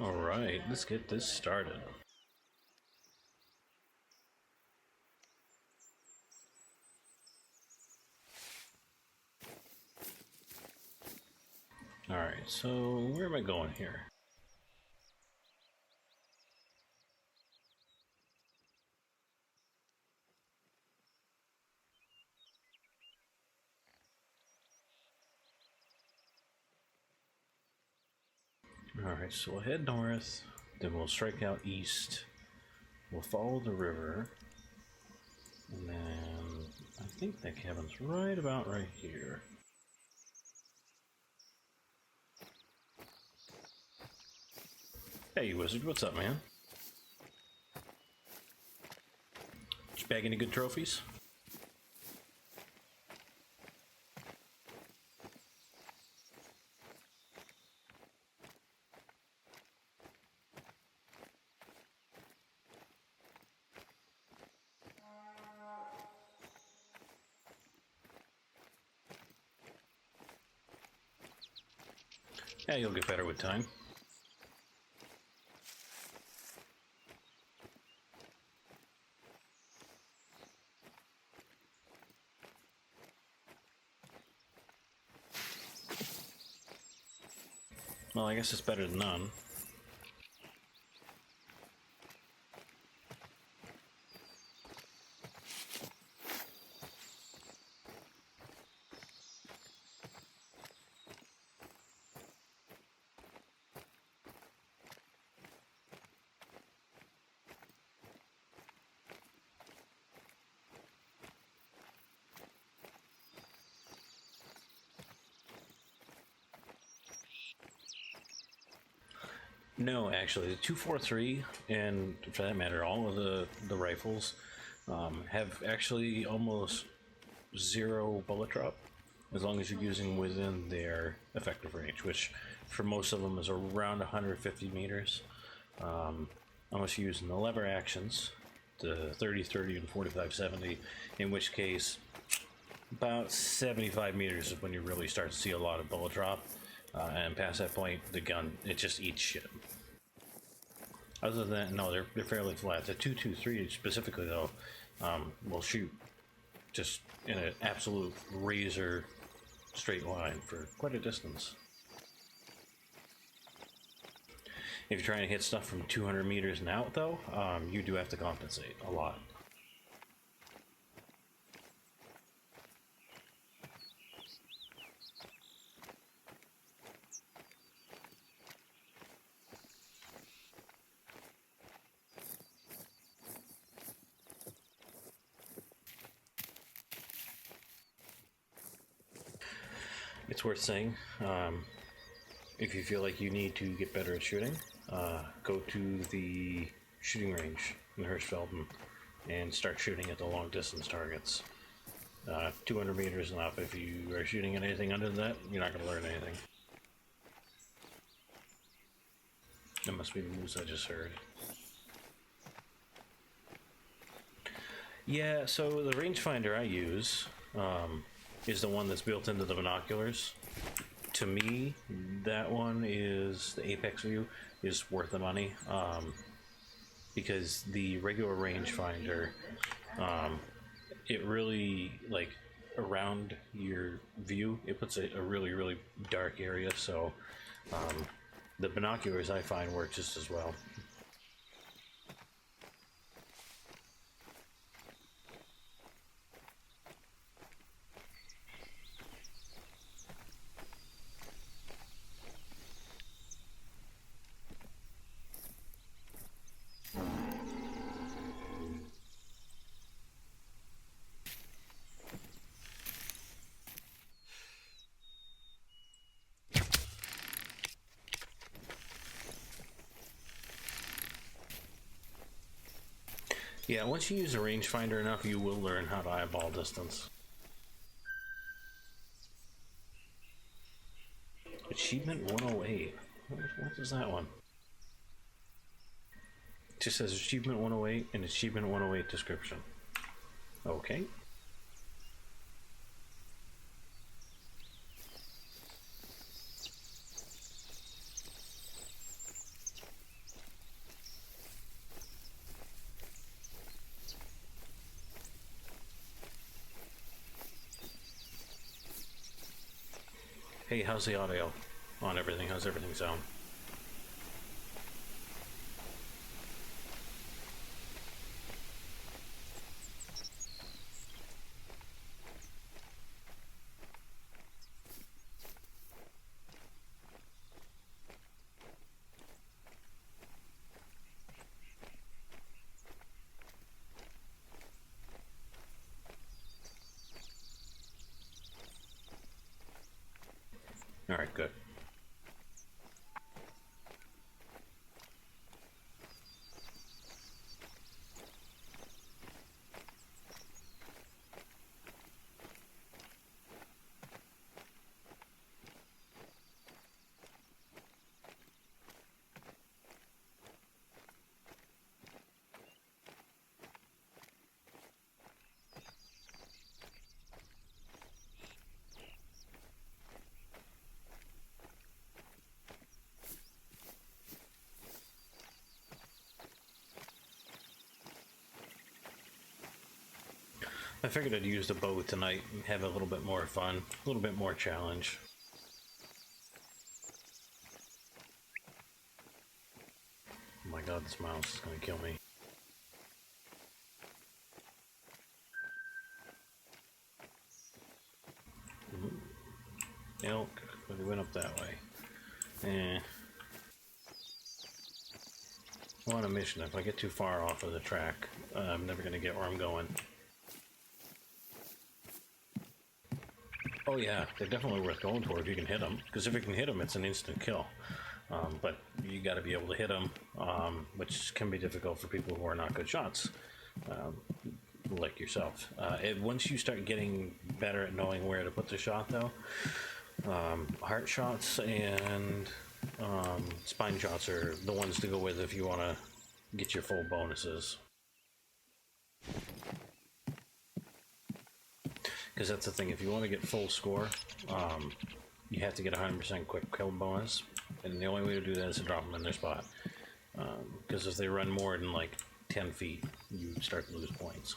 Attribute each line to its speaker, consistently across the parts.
Speaker 1: Alright, let's get this started. Alright, so where am I going here? Alright, so we'll head north, then we'll strike out east, we'll follow the river, and then I think that cabin's right about right here. Hey, wizard, what's up, man? Did you bag any good trophies? Yeah, you'll get better with time. Well, I guess it's better than none. No, actually, the 243, and for that matter, all of the rifles have actually almost zero bullet drop, as long as you're using within their effective range, which for most of them is around 150 meters. Unless you're using the lever actions, the 30-30 and 45-70, in which case about 75 meters is when you really start to see a lot of bullet drop. And past that point, the gun, it just eats shit. Other than that, no, they're fairly flat. The 223 specifically, though, will shoot just in an absolute razor straight line for quite a distance. If you're trying to hit stuff from 200 meters and out, though, you do have to compensate a lot. It's worth saying, if you feel like you need to get better at shooting, go to the shooting range in Hirschfelden and start shooting at the long distance targets. 200 meters and up. If you are shooting at anything under that, you're not going to learn anything. That must be the moose I just heard. Yeah, so the rangefinder I use is the one that's built into the binoculars. To me, that one is the Apex View is worth the money, because the regular rangefinder, it really, like, around your view, it puts a really, really dark area, so the binoculars I find work just as well. Yeah, once you use a rangefinder enough, you will learn how to eyeball distance. Achievement 108. What is that one? It just says Achievement 108 and Achievement 108 description. Okay. Hey, how's the audio on everything? How's everything sound? All right, good. I figured I'd use the bow tonight and have a little bit more fun, a little bit more challenge. Oh my god, this mouse is gonna kill me. Elk, but we went up that way. I'm on a mission. If I get too far off of the track, I'm never gonna get where I'm going. Oh yeah, they're definitely worth going for if you can hit them. Because if you can hit them, it's an instant kill. But you got to be able to hit them, which can be difficult for people who are not good shots, like yourself. Once you start getting better at knowing where to put the shot, though, heart shots and spine shots are the ones to go with if you want to get your full bonuses. Because that's the thing, if you want to get full score, you have to get 100% quick kill bonus, and the only way to do that is to drop them in their spot. Because if they run more than like 10 feet, you start to lose points.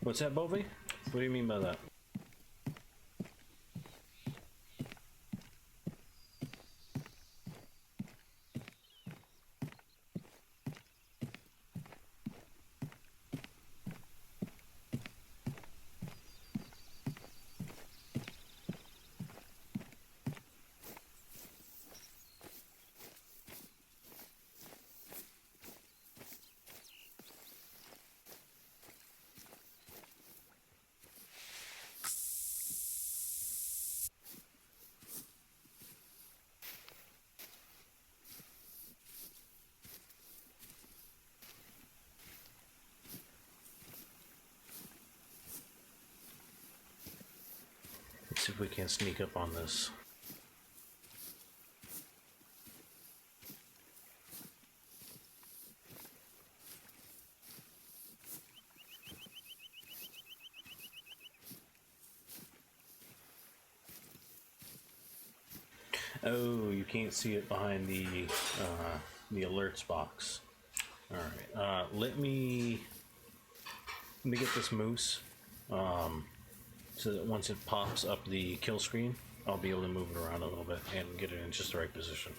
Speaker 1: What's that, Bovey? What do you mean by that? Let's see if we can sneak up on this. Oh, you can't see it behind the alerts box. All right, let me get this moose, so that once it pops up the kill screen, I'll be able to move it around a little bit and get it in just the right position.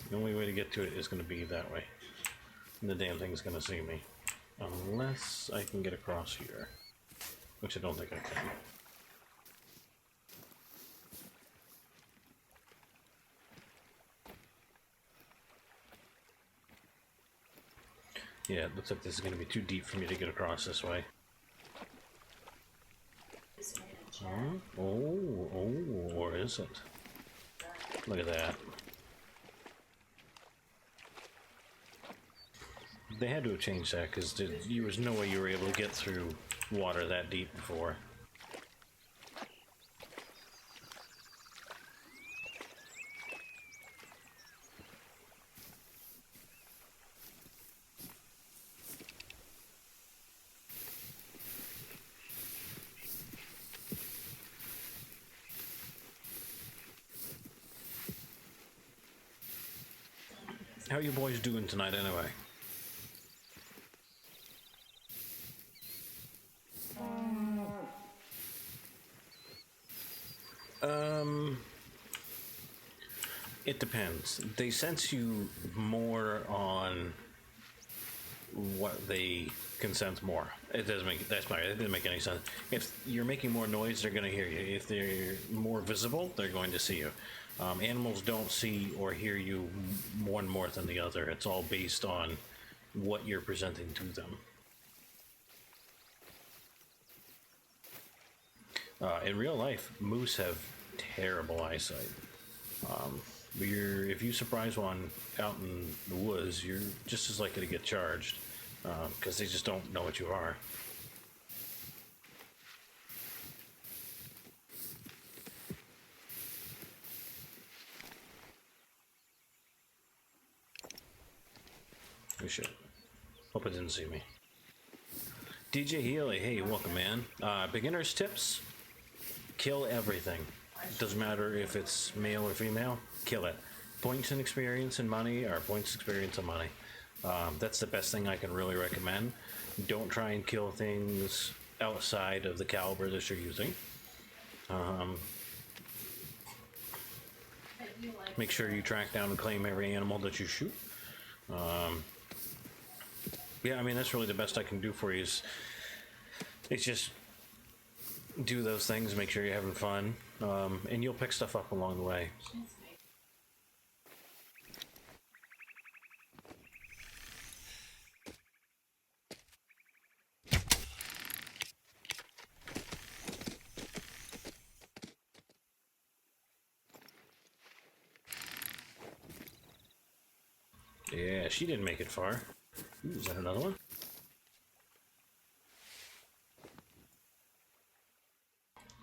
Speaker 1: The only way to get to it is going to be that way. And the damn thing's going to see me. Unless I can get across here. Which I don't think I can. Yeah, it looks like this is going to be too deep for me to get across this way. Oh, or is it? Look at that. They had to have changed that because there was no way you were able to get through water that deep before. How you boys doing tonight anyway? It depends. They sense you more on what they can sense more. It doesn't make it doesn't make any sense. If you're making more noise, they're going to hear you. If they're more visible, they're going to see you. Animals don't see or hear you one more than the other. It's all based on what you're presenting to them. In real life, moose have terrible eyesight. If you surprise one out in the woods, you're just as likely to get charged because they just don't know what you are. We should. Hope it didn't see me. DJ Healy, hey, welcome, man. Beginner's tips: kill everything. Doesn't matter if it's male or female, kill it. Points and experience and money are points, experience, and money. That's the best thing I can really recommend. Don't try and kill things outside of the caliber that you're using. Make sure you track down and claim every animal that you shoot. Yeah, I mean, that's really the best I can do for you. It's just do those things, make sure you're having fun, and you'll pick stuff up along the way. Yeah, she didn't make it far. Ooh, is that another one?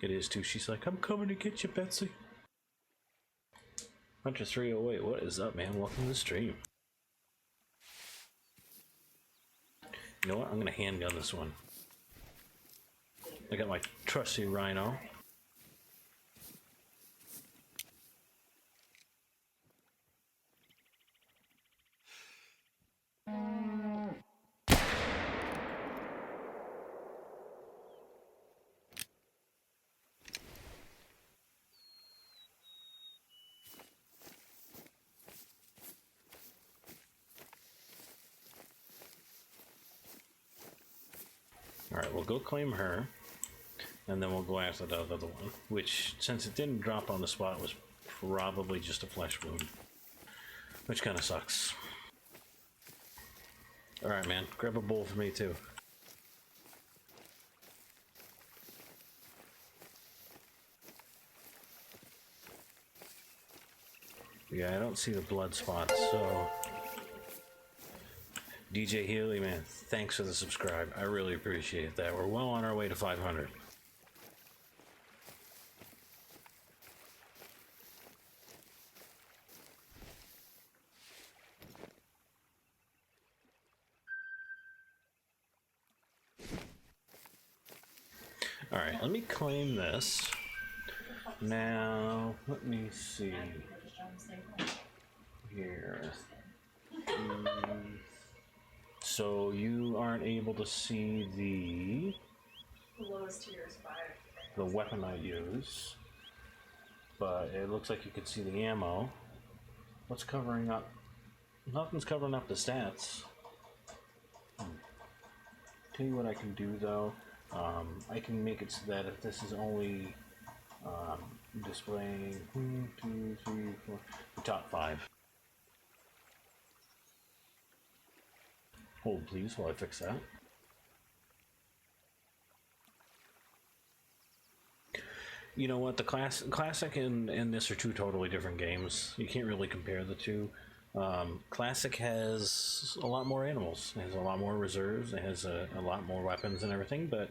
Speaker 1: It is too. She's like, I'm coming to get you, Betsy. Hunter 308, what is up, man? Welcome to the stream. You know what? I'm gonna handgun this one. I got my trusty rhino. Alright, we'll go claim her, and then we'll go after the other one, which, since it didn't drop on the spot, was probably just a flesh wound, which kind of sucks. Alright, man, grab a bowl for me, too. Yeah, I don't see the blood spots, so... DJ Healy, man, thanks for the subscribe. I really appreciate that. We're well on our way to 500. All right, let me claim this. Now, let me see here. So you aren't able to see the lowest tier is 5. The weapon I use, but it looks like you could see the ammo. What's covering up? Nothing's covering up the stats. Tell you what I can do though. I can make it so that if this is only displaying 1, 2, 3, 4, the top 5. Hold please while I fix that. You know what, the classic and this are two totally different games. You can't really compare the two. Classic has a lot more animals. It has a lot more reserves. It has a lot more weapons and everything, but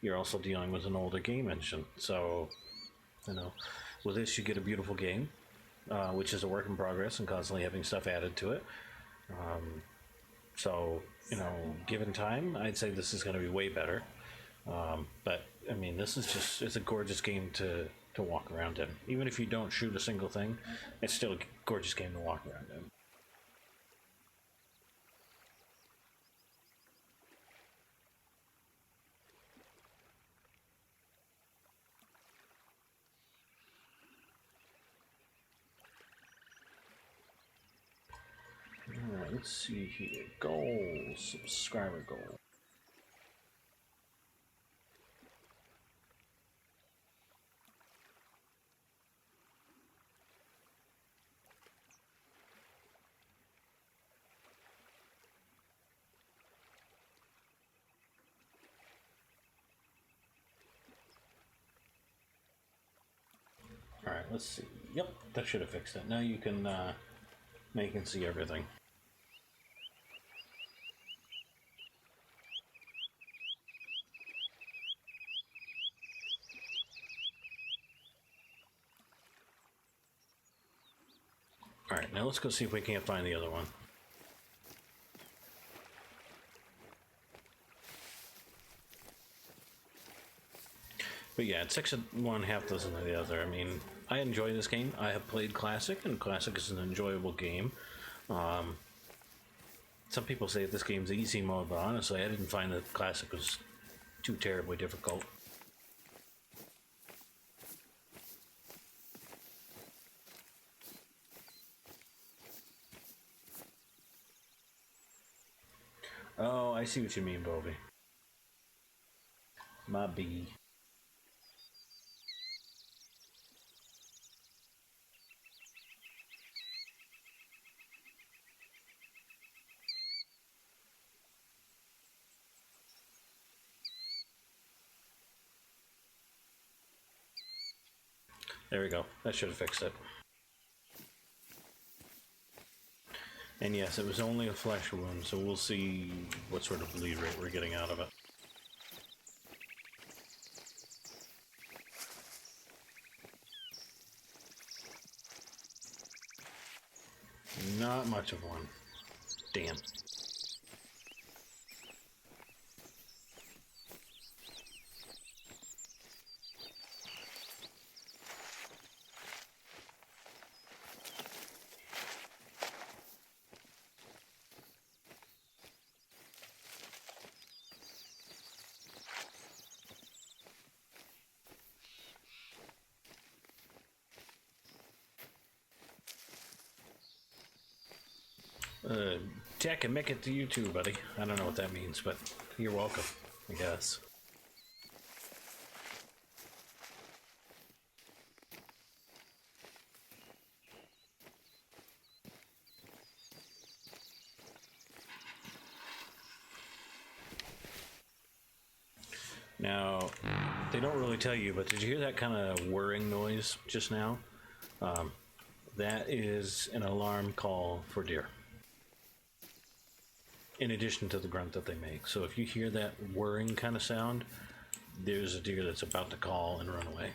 Speaker 1: you're also dealing with an older game engine. So, you know, with this, you get a beautiful game, which is a work in progress and constantly having stuff added to it. So, you know, given time, I'd say this is going to be way better. But, I mean, this is just, it's a gorgeous game to walk around in. Even if you don't shoot a single thing, it's still a gorgeous game to walk around in. Alright, let's see here. Goals. Subscriber goal. Alright, let's see. Yep, that should have fixed it. Now you can see everything. Alright, now let's go see if we can't find the other one. But yeah, it's 6 of one, half dozen of the other. I mean, I enjoy this game. I have played Classic, and Classic is an enjoyable game. Some people say this game's easy mode, but honestly, I didn't find that Classic was too terribly difficult. Oh, I see what you mean, Bobby. My bee. There we go. That should have fixed it. And yes, it was only a flesh wound, so we'll see what sort of bleed rate we're getting out of it. Not much of one. Damn. Jack and Mick it to you too, buddy. I don't know what that means, but you're welcome, I guess. Now, they don't really tell you, but did you hear that kind of whirring noise just now? That is an alarm call for deer. In addition to the grunt that they make. So if you hear that whirring kind of sound, there's a deer that's about to call and run away.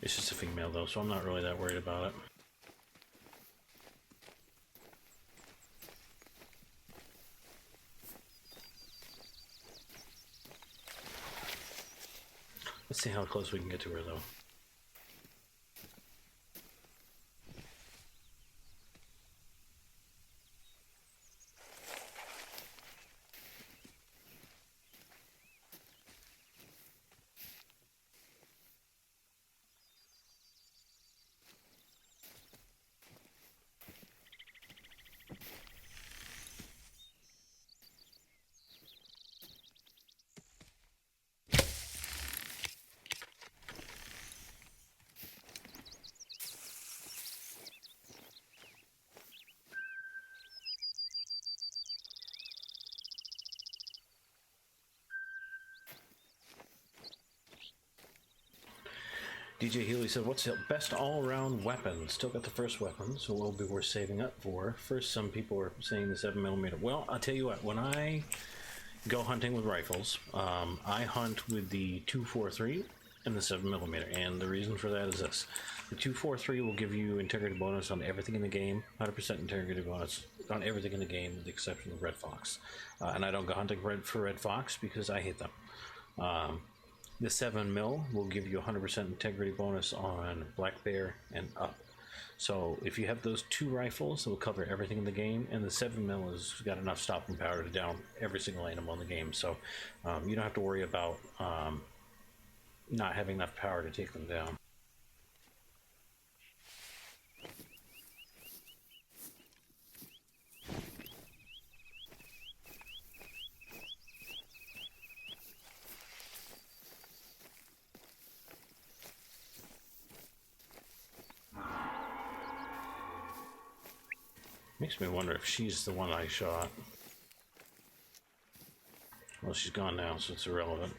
Speaker 1: It's just a female though, so I'm not really that worried about it. Let's see how close we can get to her though. DJ Healy said, "What's the best all-around weapon?" Still got the first weapon, so we'll be worth saving up for. First, some people are saying the 7mm. Well, I'll tell you what. When I go hunting with rifles, I hunt with the 243 and the 7mm, and the reason for that is this: the 243 will give you integrity bonus on everything in the game, 100% integrity bonus on everything in the game, with the exception of red fox. And I don't go hunting for red fox because I hate them. The 7mm will give you 100% integrity bonus on black bear and up. So if you have those two rifles, it will cover everything in the game, and the 7mm has got enough stopping power to down every single animal in the game. So you don't have to worry about not having enough power to take them down. Makes me wonder if she's the one I shot. Well, she's gone now, so it's irrelevant.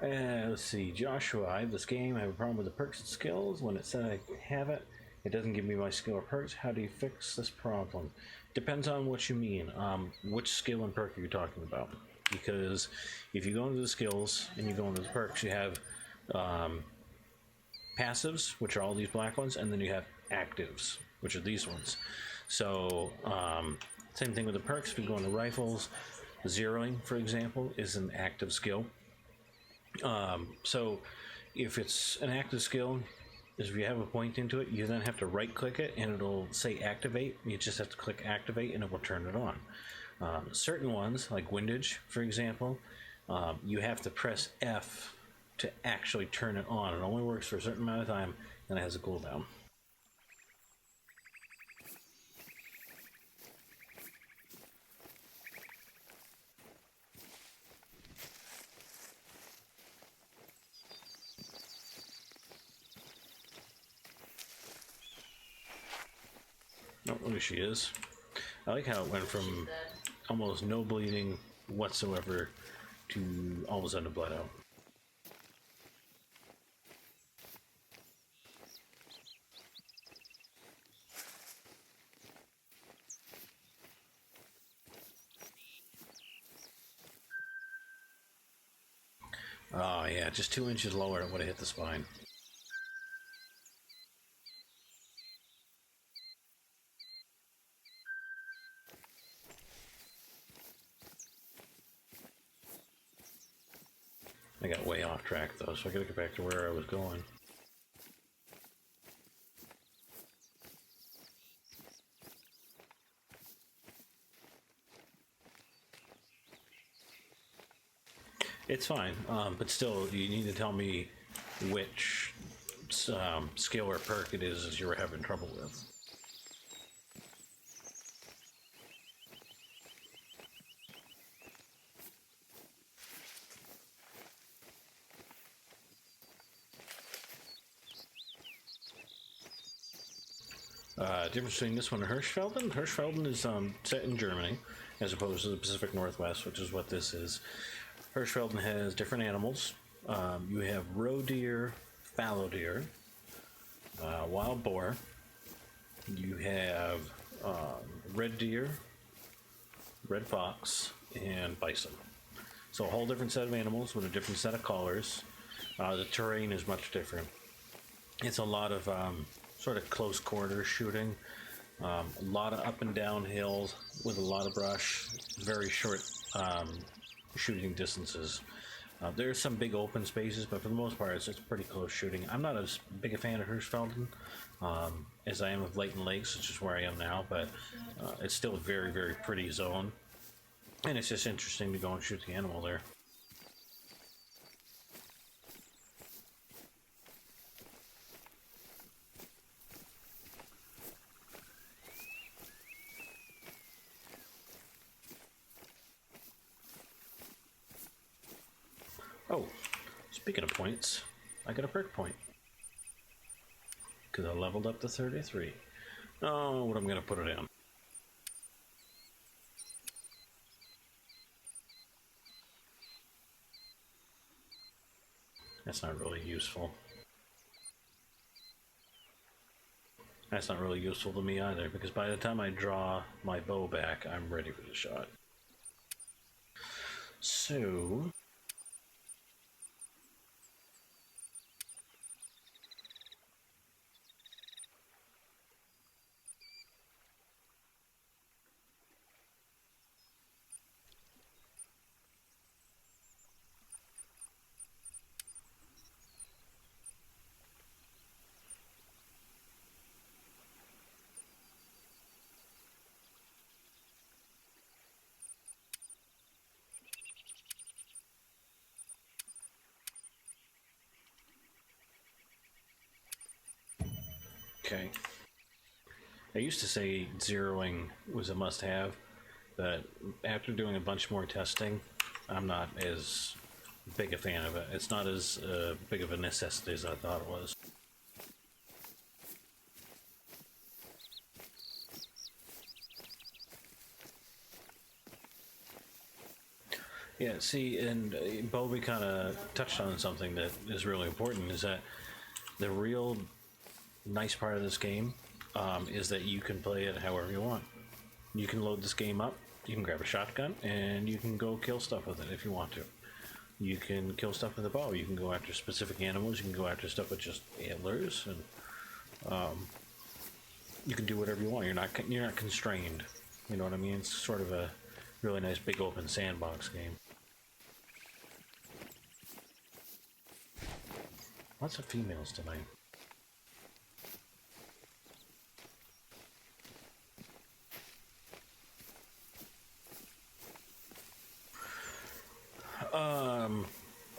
Speaker 1: Let's see, Joshua. I have this game. I have a problem with the perks and skills. When it said I have it, it doesn't give me my skill or perks. How do you fix this problem? Depends on what you mean. Which skill and perk are you talking about? Because if you go into the skills and you go into the perks, you have passives, which are all these black ones, and then you have actives, which are these ones. So same thing with the perks. If you go into rifles, zeroing, for example, is an active skill. So if it's an active skill, is if you have a point into it, you then have to right click it and it'll say activate. You just have to click activate and it will turn it on. Certain ones, like windage, for example, you have to press F to actually turn it on. It only works for a certain amount of time, and it has a cooldown. Oh, there she is. I like how it went from almost no bleeding whatsoever to all of a sudden it bled out. Oh yeah, just 2 inches lower, it would have hit the spine. I got way off track though, so I gotta get back to where I was going. It's fine, but still, you need to tell me which skill or perk it is you were having trouble with. Difference between this one and Hirschfelden? Hirschfelden is set in Germany, as opposed to the Pacific Northwest, which is what this is. Hirschfelden has different animals. You have roe deer, fallow deer, wild boar. You have red deer, red fox, and bison. So a whole different set of animals with a different set of colors. The terrain is much different. It's a lot of sort of close quarter shooting, a lot of up and down hills with a lot of brush, very short shooting distances. There's some big open spaces, but for the most part, it's pretty close shooting. I'm not as big a fan of Hirschfelden as I am of Layton Lakes, which is where I am now, but it's still a very, very pretty zone, and it's just interesting to go and shoot the animal there. Oh, speaking of points, I got a perk point. Because I leveled up to 33. Oh, what I'm going to put it in. That's not really useful. That's not really useful to me either, because by the time I draw my bow back, I'm ready for the shot. So... Okay. I used to say zeroing was a must-have, but after doing a bunch more testing, I'm not as big a fan of it. It's not as big of a necessity as I thought it was. Yeah, see, and Bobby kind of touched on something that is really important, is that the real nice part of this game is that you can play it however you want. You can load this game up, you can grab a shotgun, and you can go kill stuff with it if you want to. You can kill stuff with a bow, you can go after specific animals, you can go after stuff with just antlers, and you can do whatever you want. You're not constrained. You know what I mean? It's sort of a really nice big open sandbox game. Lots of females tonight.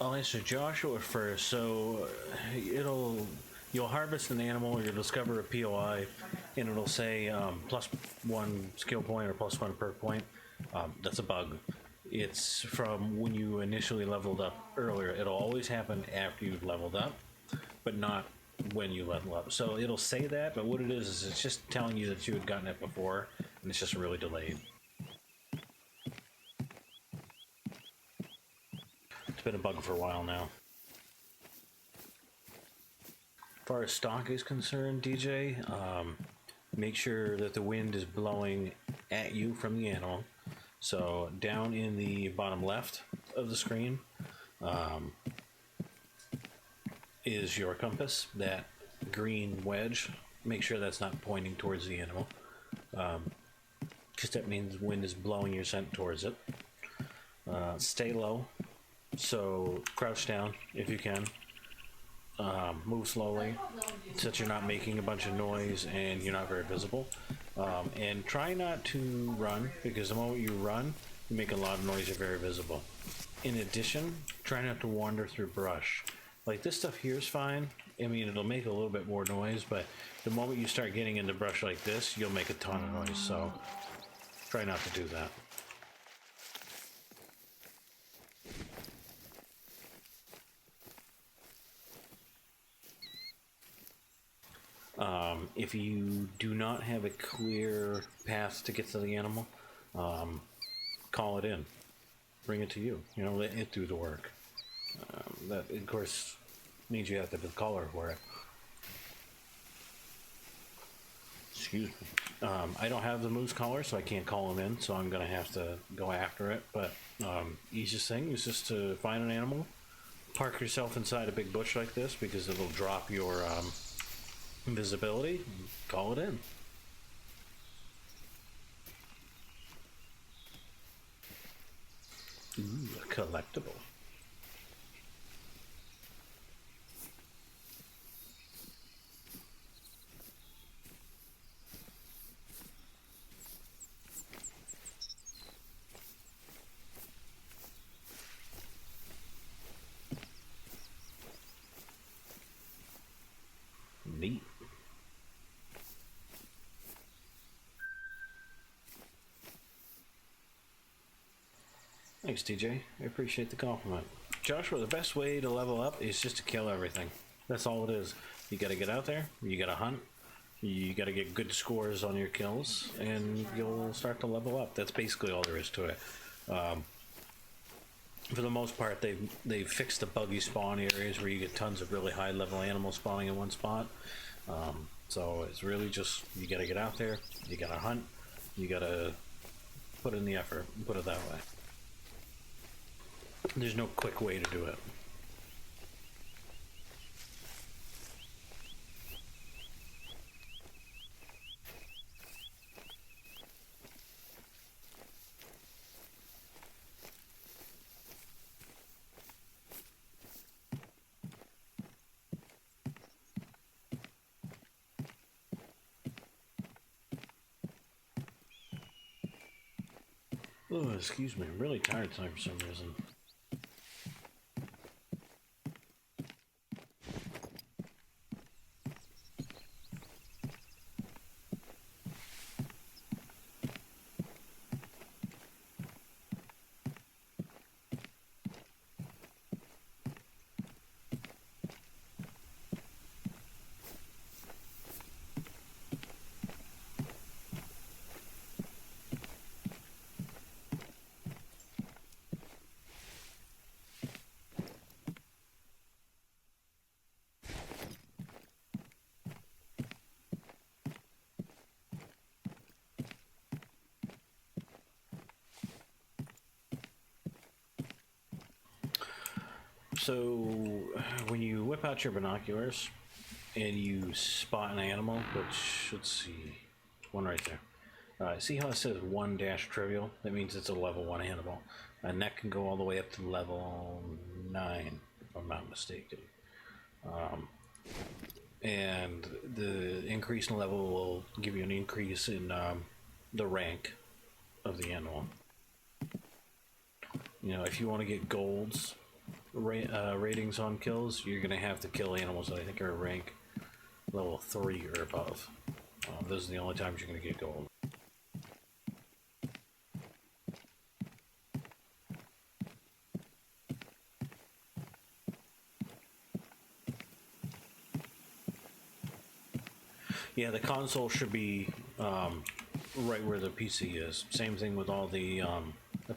Speaker 1: I'll answer Joshua first. So you'll harvest an animal, you'll discover a POI, and it'll say +1 skill point or +1 perk point. That's a bug. It's from when you initially leveled up earlier. It'll always happen after you've leveled up, but not when you level up. So it'll say that, but what it is it's just telling you that you had gotten it before, and it's just really delayed. It's been a bug for a while now. As far as stock is concerned, DJ, make sure that the wind is blowing at you from the animal. So down in the bottom left of the screen is your compass, that green wedge. Make sure that's not pointing towards the animal, because that means wind is blowing your scent towards it. Stay low, so crouch down if you can. Move slowly so that you're not making a bunch of noise and you're not very visible. And try not to run, because the moment you run, you make a lot of noise, you're very visible. In addition, try not to wander through brush. Like this stuff here is fine. I mean, it'll make a little bit more noise, but the moment you start getting into brush like this, you'll make a ton of noise, so try not to do that. If you do not have a clear path to get to the animal, call it in. Bring it to you. You know, let it do the work. That, of course, means you have to have the collar for it. Excuse me. I don't have the moose collar, so I can't call him in, so I'm going to have to go after it. But easiest thing is just to find an animal, park yourself inside a big bush like this, because it'll drop your invisibility, and call it in. Ooh, a collectible. Neat. Thanks, TJ. I appreciate the compliment. Joshua, the best way to level up is just to kill everything. That's all it is. You gotta get out there, you gotta hunt, you gotta get good scores on your kills, and you'll start to level up. That's basically all there is to it. for the most part, they've fixed the buggy spawn areas where you get tons of really high level animals spawning in one spot. So it's really just, you gotta get out there, you gotta hunt, you gotta put in the effort, put it that way. There's no quick way to do it. Oh, excuse me, I'm really tired tonight for some reason. So, when you whip out your binoculars and you spot an animal, which, let's see, one right there. See how it says 1-trivial? That means it's a level 1 animal. And that can go all the way up to level 9, if I'm not mistaken. And the increase in level will give you an increase in the rank of the animal. You know, if you want to get golds, ratings on kills, you're gonna have to kill animals that I think are rank level 3 or above. Those are the only times you're gonna get gold. Yeah, the console should be right where the PC is. Same thing with all the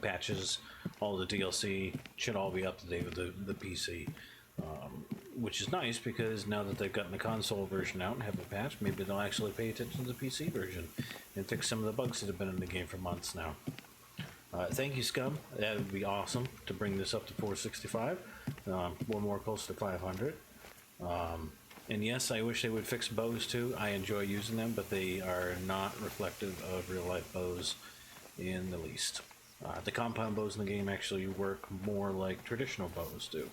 Speaker 1: patches, all the DLC should all be up to date with the PC, which is nice because now that they've gotten the console version out and have a patch, maybe they'll actually pay attention to the PC version and fix some of the bugs that have been in the game for months now. Thank you, Scum. That would be awesome to bring this up to 465. We're more close to 500. And yes, I wish they would fix bows too. I enjoy using them, but they are not reflective of real life bows in the least. The compound bows in the game actually work more like traditional bows do.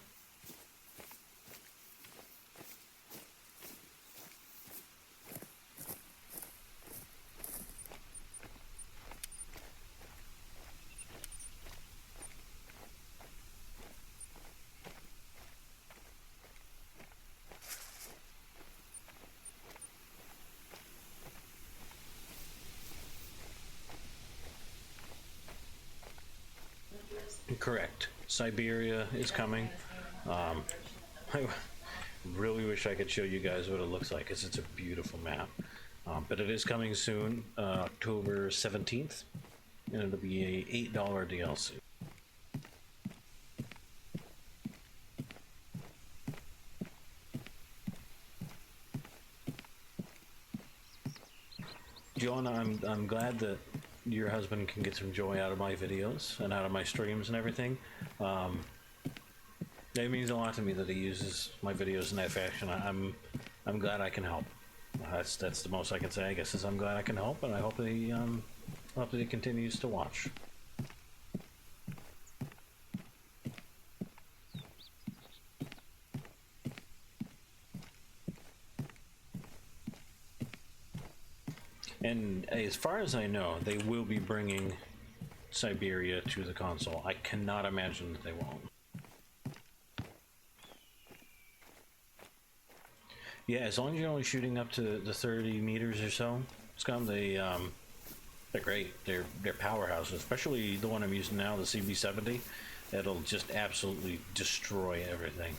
Speaker 1: Correct. Siberia is coming. I really wish I could show you guys what it looks like, because it's a beautiful map. But it is coming soon, October 17th, and it'll be a $8 DLC. Joanna, I'm glad that your husband can get some joy out of my videos and out of my streams and everything. It means a lot to me that he uses my videos in that fashion. I'm glad I can help. That's the most I can say, I guess, is I'm glad I can help, and I hope that he continues to watch. And as far as I know, they will be bringing Siberia to the console. I cannot imagine that they won't. Yeah, as long as you're only shooting up to the 30 meters or so, Scum, they're great. They're powerhouses, especially the one I'm using now, the CB70. That'll just absolutely destroy everything.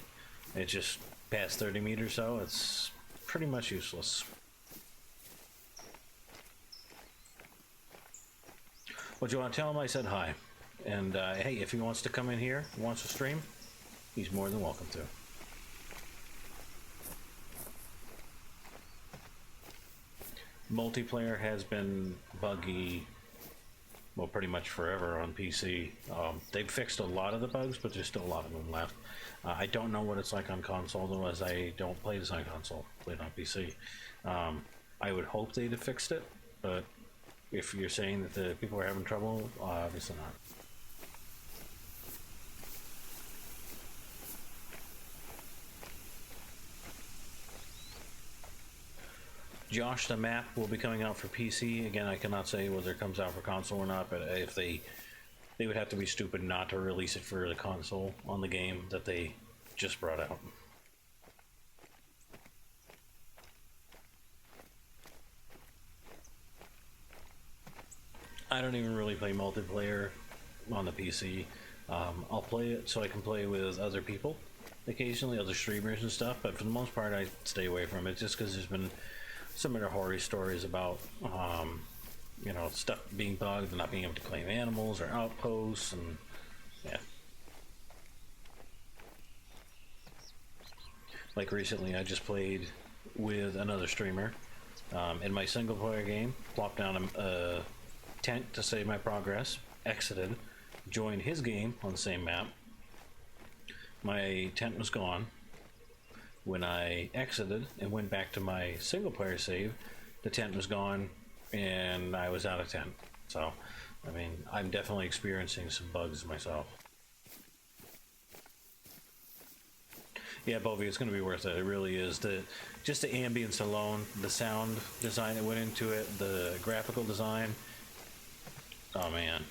Speaker 1: It just past 30 meters, so it's pretty much useless. Well, do you want to tell him I said hi? And hey, if he wants to come in here, wants to stream, he's more than welcome to. Multiplayer has been buggy, well, pretty much forever on PC. They've fixed a lot of the bugs, but there's still a lot of them left. I don't know what it's like on console, though, as I don't play this on console. I play it on PC. I would hope they'd have fixed it, but if you're saying that the people are having trouble, obviously not. Josh, the map will be coming out for PC. Again, I cannot say whether it comes out for console or not, but if they would have to be stupid not to release it for the console on the game that they just brought out. I don't even really play multiplayer on the PC. I'll play it so I can play with other people, occasionally other streamers and stuff, but for the most part I stay away from it just because there's been some other horror stories about you know, stuff being bugged and not being able to claim animals or outposts, and yeah. Like recently I just played with another streamer in my single player game, plopped down a tent to save my progress, exited, joined his game on the same map. My tent was gone. When I exited and went back to my single player save, the tent was gone and I was out of tent. So, I mean, I'm definitely experiencing some bugs myself. Yeah, Bovie, it's going to be worth it. It really is. Just the ambience alone, the sound design that went into it, the graphical design. Oh man,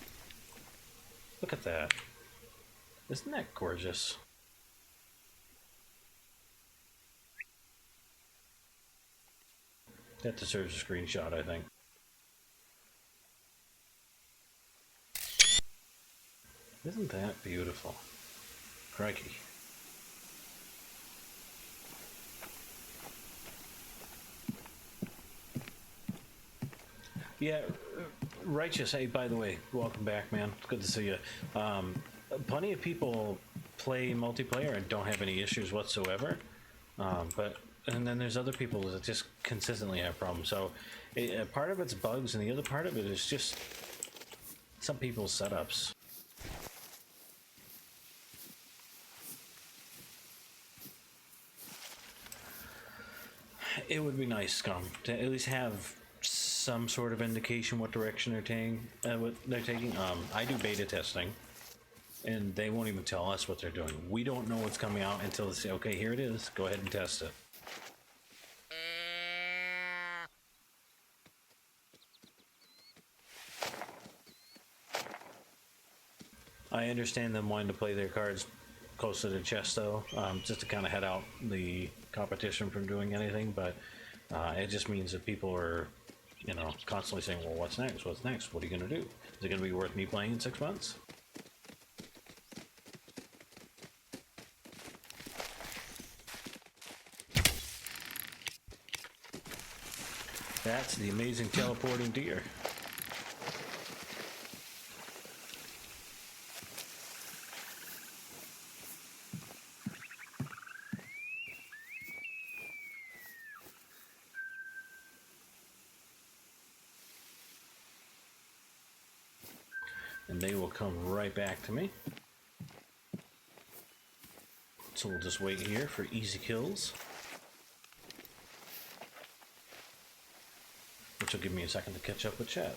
Speaker 1: look at that! Isn't that gorgeous? That deserves a screenshot, I think. Isn't that beautiful? Crikey. Yeah, Righteous, hey, by the way, welcome back, man. It's good to see you. Plenty of people play multiplayer and don't have any issues whatsoever. And then there's other people that just consistently have problems. So part of it's bugs, and the other part of it is just some people's setups. It would be nice, Scum, to at least have some sort of indication what direction they're taking. I do beta testing, and they won't even tell us what they're doing. We don't know what's coming out until they say, okay, here it is, go ahead and test it. I understand them wanting to play their cards close to the chest, though, just to kind of head out the competition from doing anything, but it just means that people are, you know, constantly saying, well, what's next? What's next? What are you going to do? Is it going to be worth me playing in 6 months? That's the amazing teleporting deer. And they will come right back to me. So we'll just wait here for easy kills, which will give me a second to catch up with chat.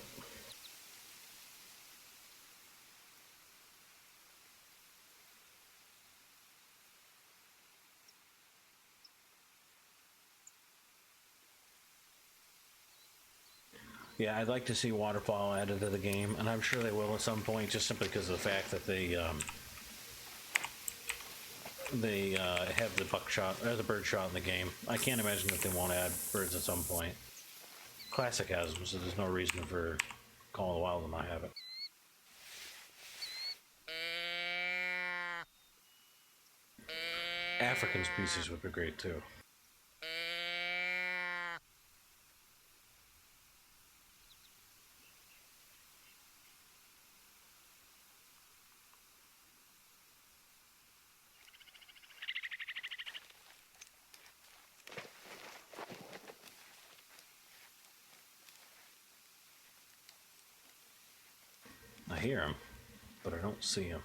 Speaker 1: Yeah, I'd like to see waterfall added to the game, and I'm sure they will at some point, just simply because of the fact that they have the buckshot or the bird shot in the game. I can't imagine that they won't add birds at some point. Classic has them, so there's no reason for Call of the Wild to not have it. African species would be great too. I hear him, but I don't see him.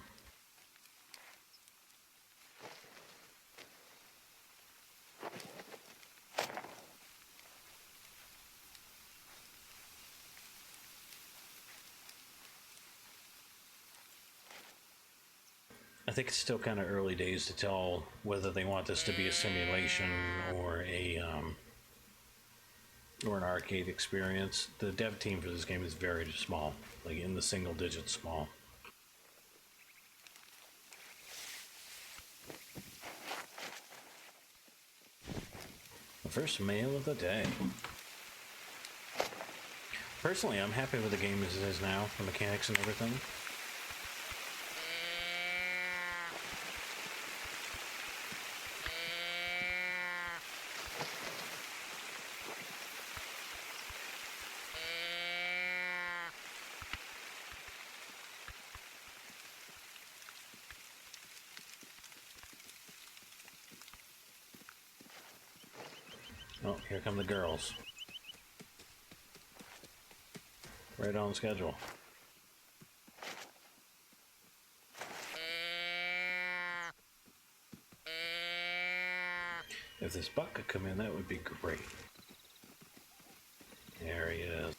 Speaker 1: I think it's still kind of early days to tell whether they want this to be a simulation or an arcade experience. The dev team for this game is very small, like in the single digits small. The first mail of the day. Personally, I'm happy with the game as it is now, the mechanics and everything. Oh, here come the girls. Right on schedule. If this buck could come in, that would be great. There he is.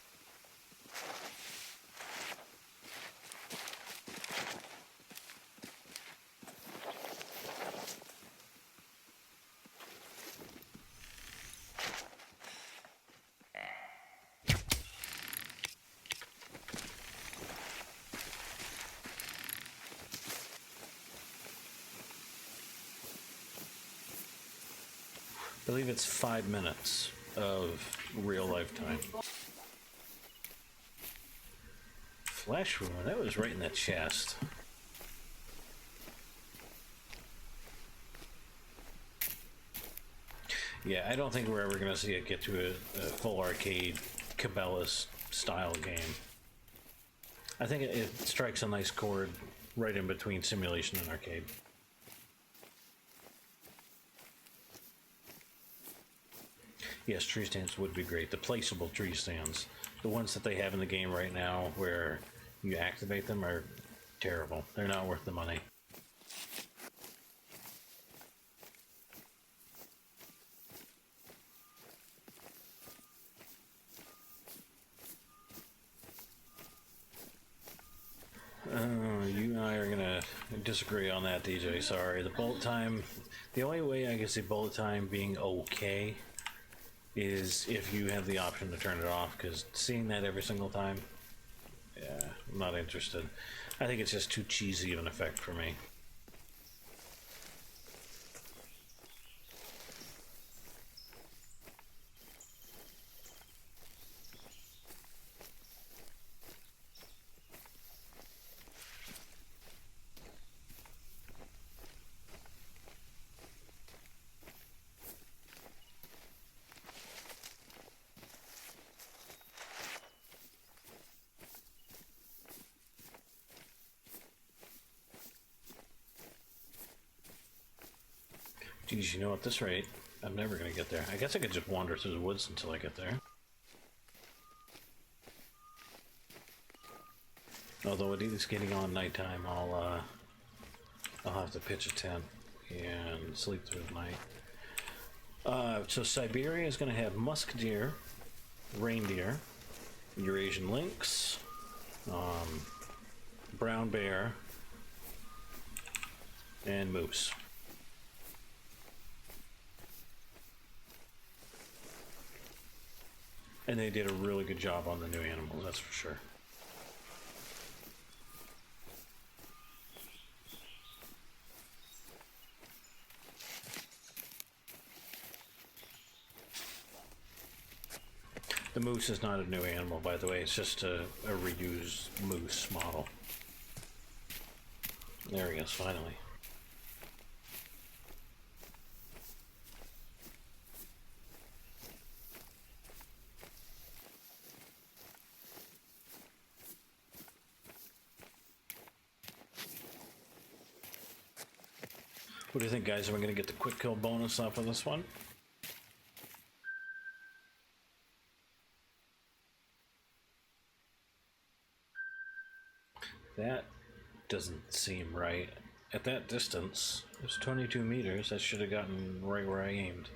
Speaker 1: I believe it's 5 minutes of real lifetime. Flash wound, that was right in the chest. Yeah, I don't think we're ever going to see it get to a full arcade Cabela's style game. I think it strikes a nice chord right in between simulation and arcade. Yes, tree stands would be great. The placeable tree stands. The ones that they have in the game right now where you activate them are terrible. They're not worth the money. You and I are gonna disagree on that, DJ. Sorry. The bullet time, the only way I can see bullet time being okay is if you have the option to turn it off, because seeing that every single time, yeah, I'm not interested. I think it's just too cheesy of an effect for me. Geez, you know, at this rate, I'm never gonna get there. I guess I could just wander through the woods until I get there. Although it is getting on nighttime, I'll have to pitch a tent and sleep through the night. So Siberia is gonna have musk deer, reindeer, Eurasian lynx, brown bear, and moose. And they did a really good job on the new animals, that's for sure. The moose is not a new animal, by the way. It's just a reused moose model. There he is, finally. What do you think, guys? Are we going to get the quick kill bonus off of this one? doesn't seem right. At that distance, it's 22 meters. I should have gotten right where I aimed.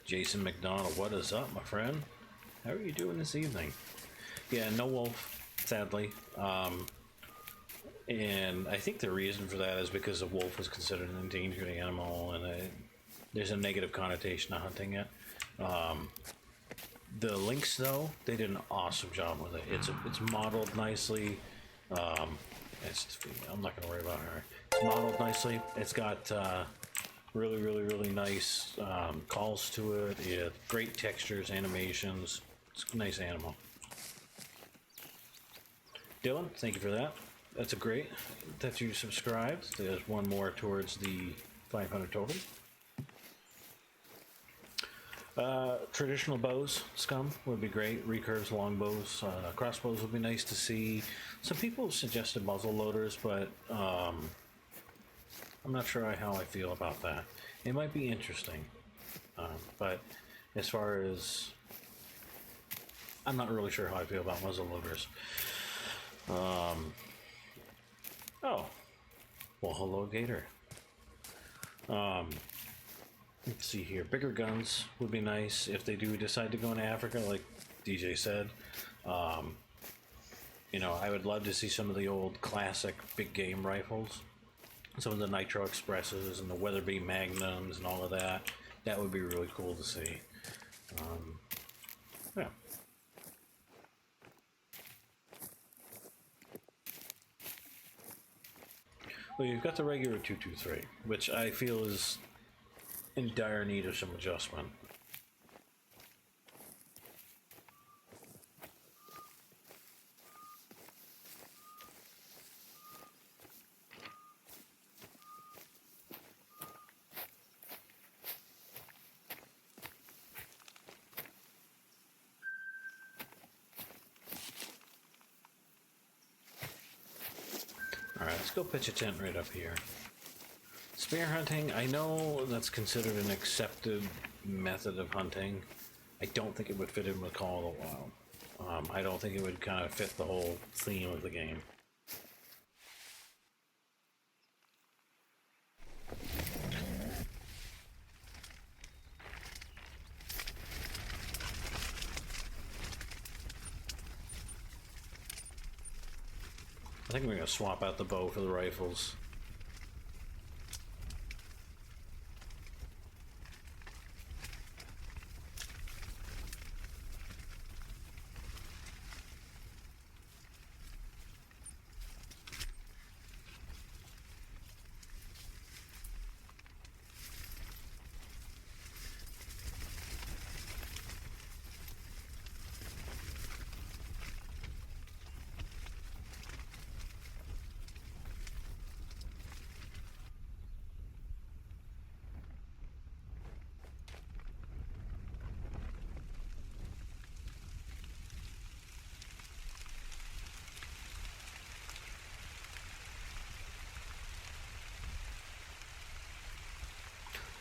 Speaker 1: Jason McDonald, what is up, my friend? How are you doing this evening? Yeah, no wolf, sadly. And I think the reason for that is because a wolf was considered an endangered animal, and there's a negative connotation to hunting it. The lynx, though, they did an awesome job with it. It's modeled nicely. I'm not gonna worry about her. It's modeled nicely. It's got really nice calls to it. It great textures, animations. It's a nice animal. Dylan, thank you for that. That's a great that you subscribed. There's one more towards the 500 total. Traditional bows, scum, would be great. Recurves, longbows, crossbows would be nice to see. Some people suggested muzzle loaders, but I'm not sure how I feel about that. It might be interesting, but as far as I'm not really sure how I feel about muzzle loaders. Oh, well, hello, Gator. Let's see here. Bigger guns would be nice if they do decide to go into Africa, like DJ said. You know, I would love to see some of the old classic big game rifles, some of the Nitro Expresses and the Weatherby Magnums and all of that. That would be really cool to see. Yeah. Well, you've got the regular 223, which I feel is in dire need of some adjustment. Alright, let's go pitch a tent right up here. Spear hunting, I know that's considered an accepted method of hunting. I don't think it would fit in with Call of the Wild. I don't think it would kind of fit the whole theme of the game. I think we're going to swap out the bow for the rifles.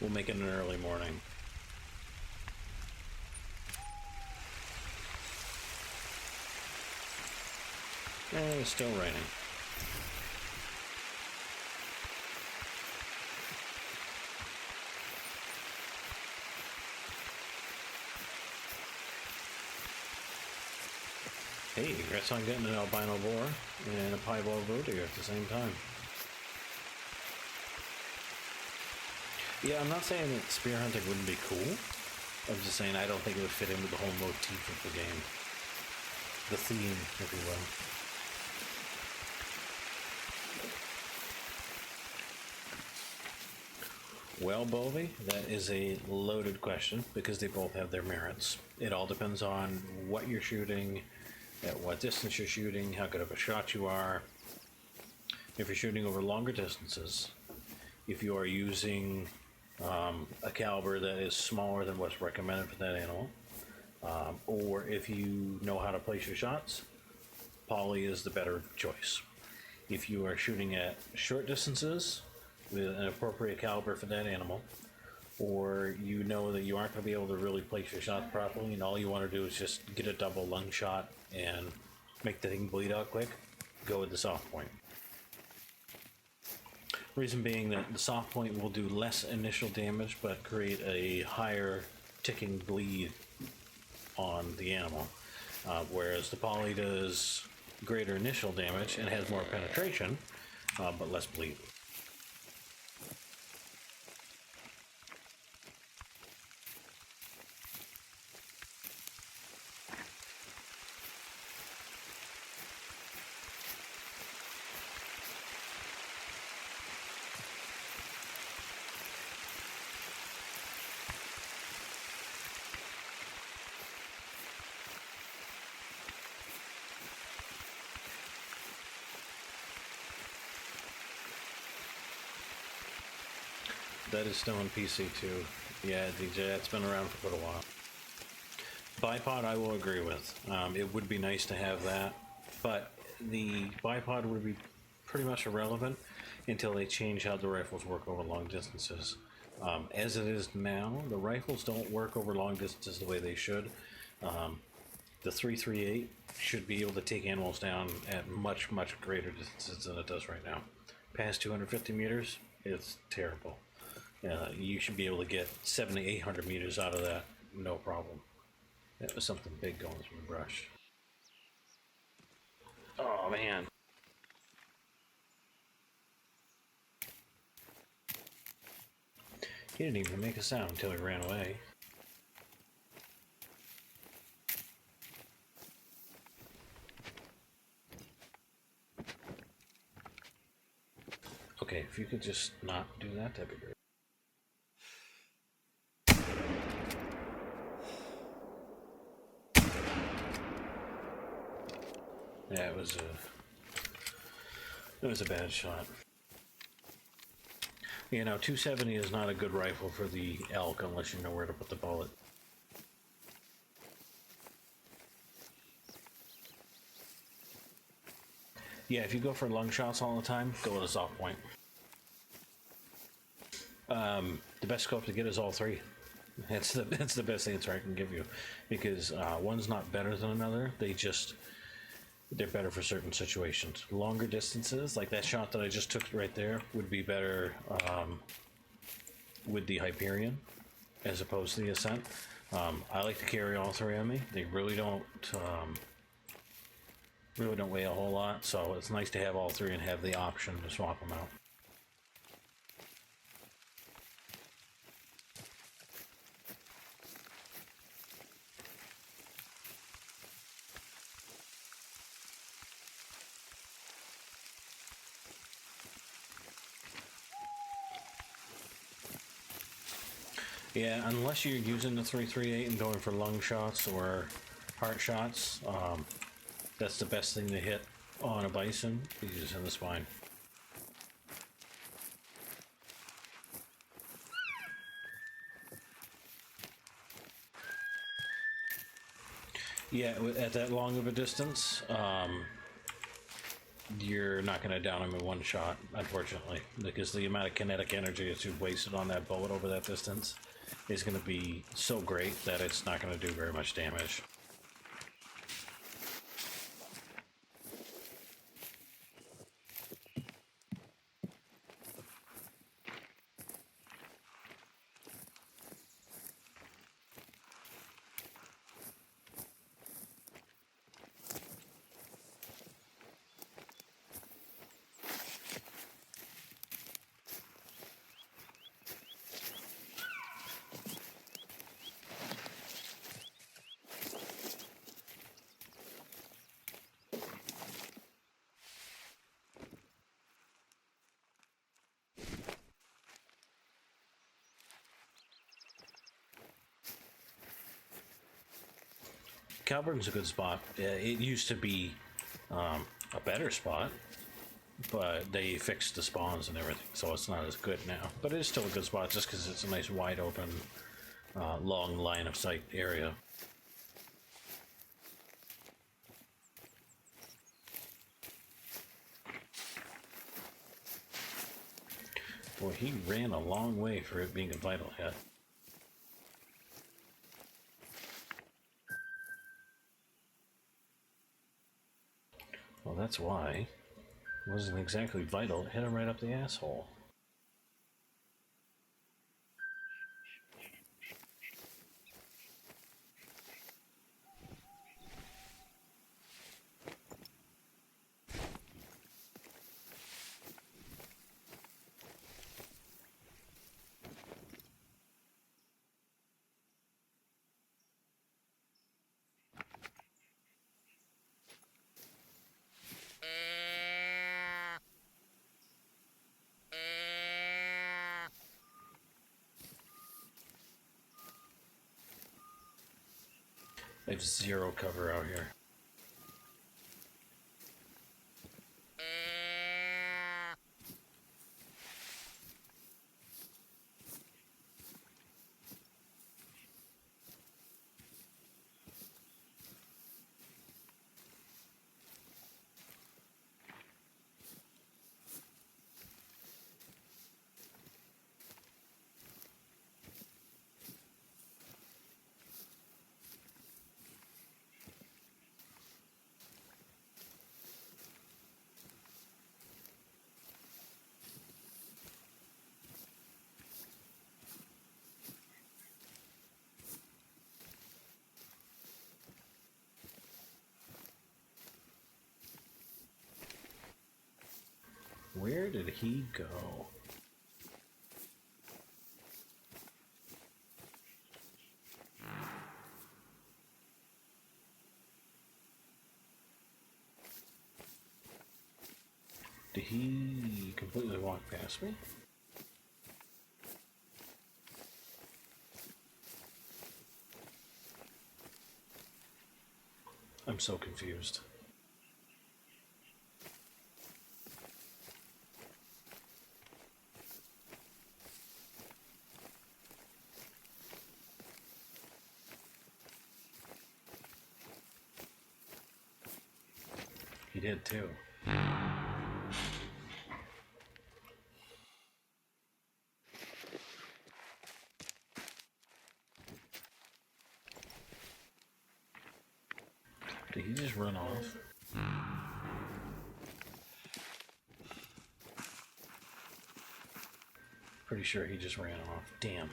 Speaker 1: We'll make it an early morning. And it's still raining. Hey, congrats on getting an albino boar and a piebald roe deer at the same time. Yeah, I'm not saying that spear hunting wouldn't be cool. I'm just saying I don't think it would fit in with the whole motif of the game. The theme, if you will. Well, Bovey, that is a loaded question because they both have their merits. It all depends on what you're shooting, at what distance you're shooting, how good of a shot you are. If you're shooting over longer distances, if you are using a caliber that is smaller than what's recommended for that animal, or if you know how to place your shots, poly is the better choice. If you are shooting at short distances with an appropriate caliber for that animal, or you know that you aren't going to be able to really place your shots properly and all you want to do is just get a double lung shot and make the thing bleed out quick, go with the soft point. Reason being that the soft point will do less initial damage, but create a higher ticking bleed on the animal. Whereas the poly does greater initial damage and has more penetration, but less bleed. That is still in PC too. Yeah, DJ, that's been around for quite a while. Bipod, I will agree with. It would be nice to have that, but the bipod would be pretty much irrelevant until they change how the rifles work over long distances. As it is now, the rifles don't work over long distances the way they should. The 338 should be able to take animals down at much, much greater distances than it does right now. Past 250 meters, it's terrible. You should be able to get 700 to 800 meters out of that, no problem. That was something big going through the brush. Oh man. He didn't even make a sound until he ran away. Okay, if you could just not do that, that'd be great. Yeah, it was a bad shot. You know, 270 is not a good rifle for the elk unless you know where to put the bullet. Yeah, if you go for lung shots all the time, go with a soft point. The best scope to get is all three. That's the best answer I can give you, because one's not better than another. They're better for certain situations. Longer distances, like that shot that I just took right there, would be better with the Hyperion as opposed to the Ascent. I like to carry all three on me. They really don't weigh a whole lot, so it's nice to have all three and have the option to swap them out. Yeah, unless you're using the 338 and going for lung shots or heart shots, that's the best thing to hit on a bison, is in the spine. Yeah, at that long of a distance, you're not going to down him in one shot, unfortunately, because the amount of kinetic energy that you've wasted on that bullet over that distance is going to be so great that it's not going to do very much damage. Calburn's a good spot. It used to be a better spot, but they fixed the spawns and everything, so it's not as good now. But it is still a good spot just because it's a nice wide open, long line of sight area. Boy, he ran a long way for it being a vital hit. that's why. It wasn't exactly vital. It hit him right up the asshole. I have zero cover out here. Where did he go? Did he completely walk past me? I'm so confused. He did too. Did he just run off? Pretty sure he just ran off. Damn.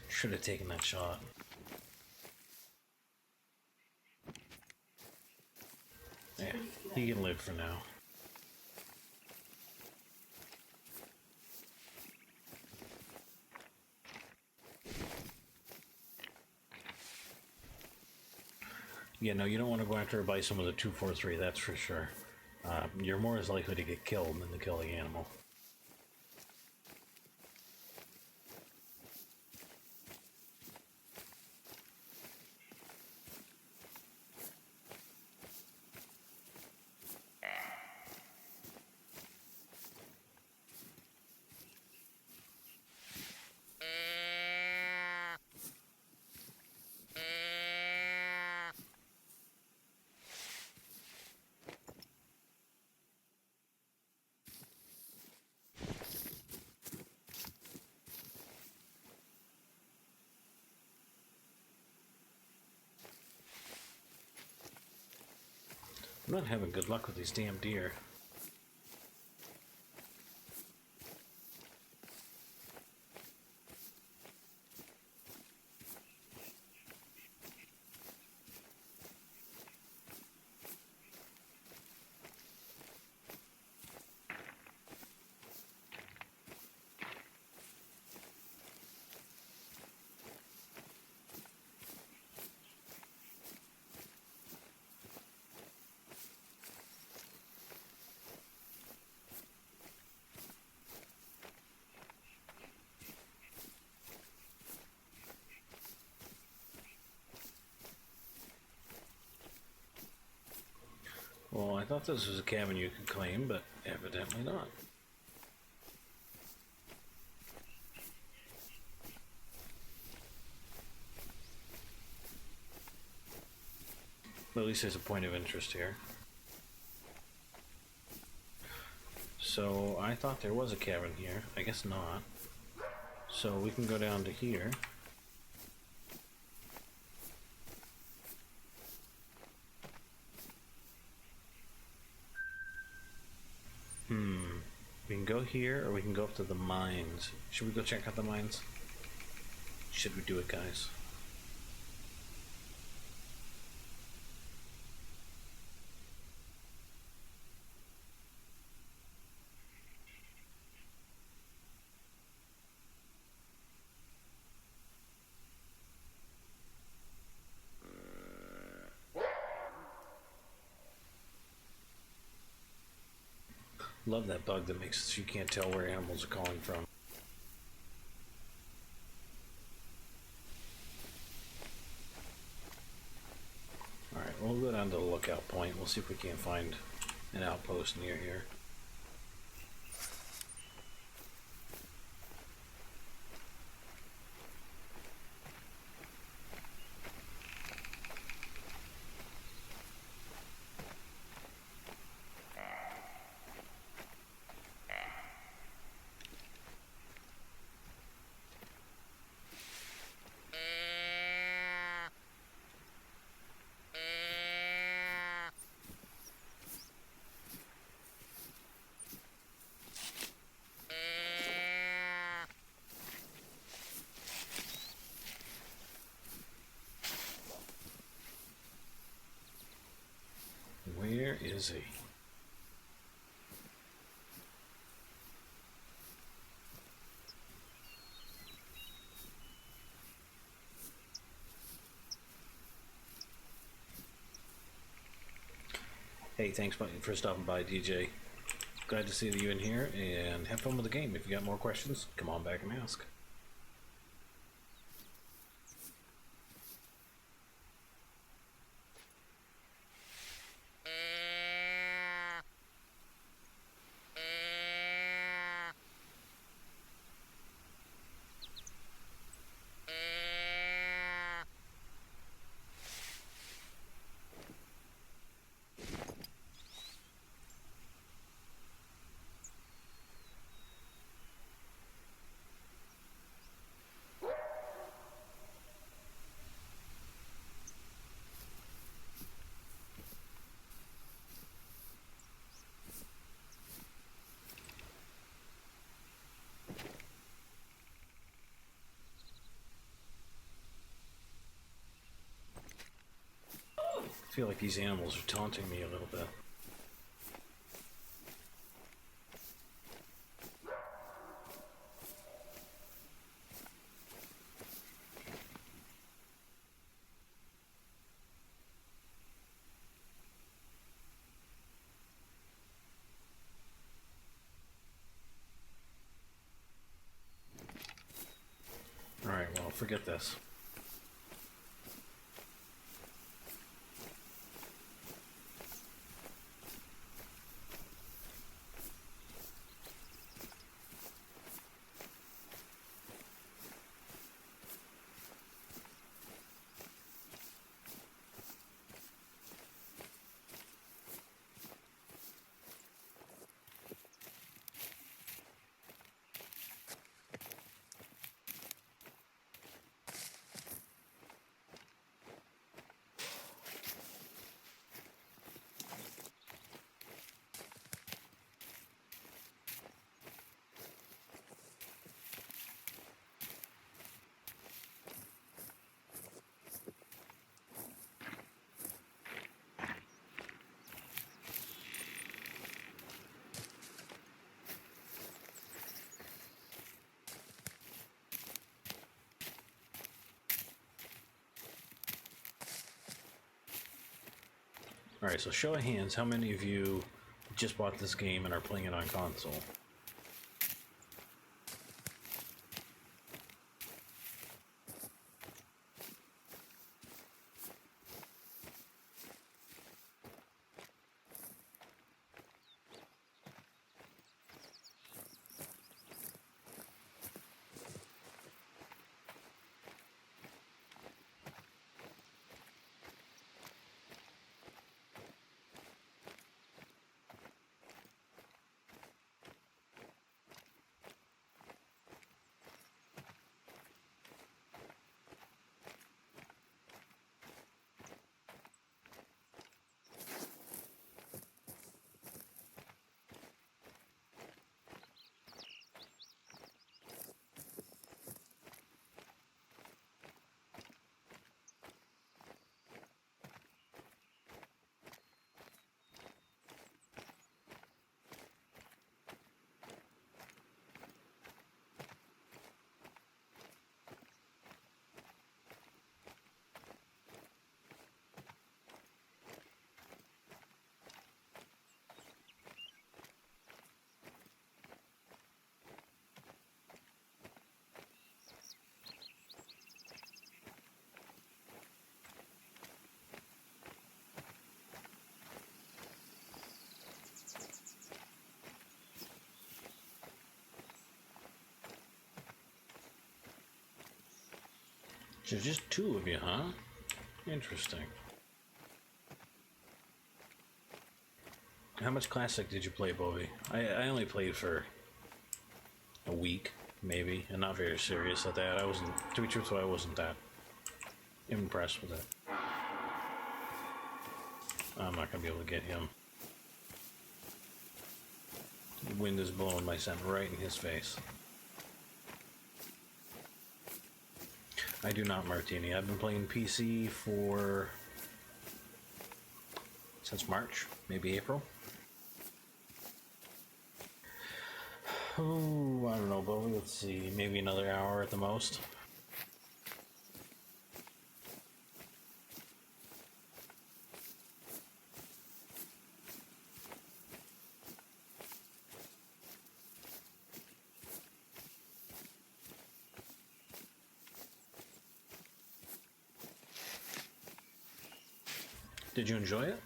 Speaker 1: Should have taken that shot. Yeah, he can live for now. Yeah, no, you don't want to go after a bison with a 243, that's for sure. You're more as likely to get killed than to kill the animal. I'm not having good luck with these damn deer. Well, I thought this was a cabin you could claim, but evidently not. But at least there's a point of interest here. So, I thought there was a cabin here. I guess not. So, we can go down to here. go here, or we can go up to the mines. Should we go check out the mines? Should we do it, guys? Love that bug that makes it so you can't tell where animals are calling from. Alright, we'll go down to the lookout point. We'll see if we can't find an outpost near here. Where is he? Hey, thanks for stopping by, DJ. Glad to see you in here, and have fun with the game. If you got more questions, come on back and ask. I feel like these animals are taunting me a little bit. Alright, well, forget this. Alright, so show of hands, how many of you just bought this game and are playing it on console? So just two of you, huh? Interesting. How much Classic did you play, Bobby? I only played for a week, maybe, and not very serious at that. I wasn't, to be truthful, I wasn't that impressed with it. I'm not going to be able to get him. The wind is blowing my scent right in his face. I do not, Martini. I've been playing PC since March, maybe April. Oh, I don't know, but let's see, maybe another hour at the most. Did you enjoy it?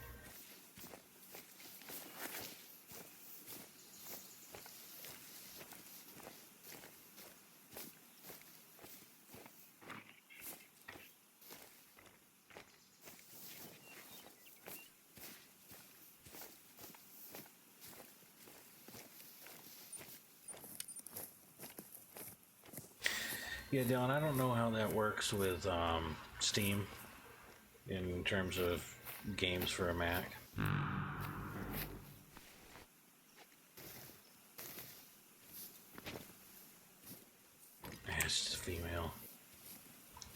Speaker 1: Yeah, Dylan, I don't know how that works with Steam in terms of games for a Mac. It's just a female.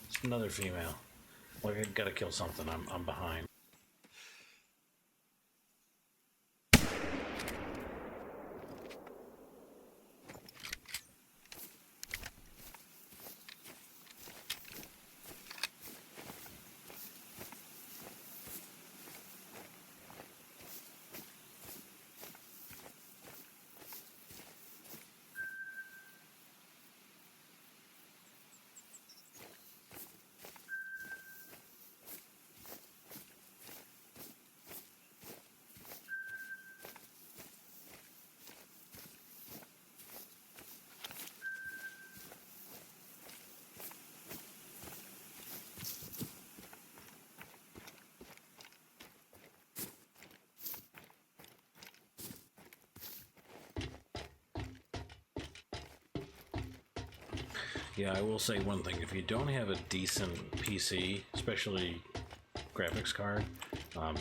Speaker 1: It's another female. Like, I gotta kill something. I'm behind. Yeah, I will say one thing. If you don't have a decent PC, especially graphics card,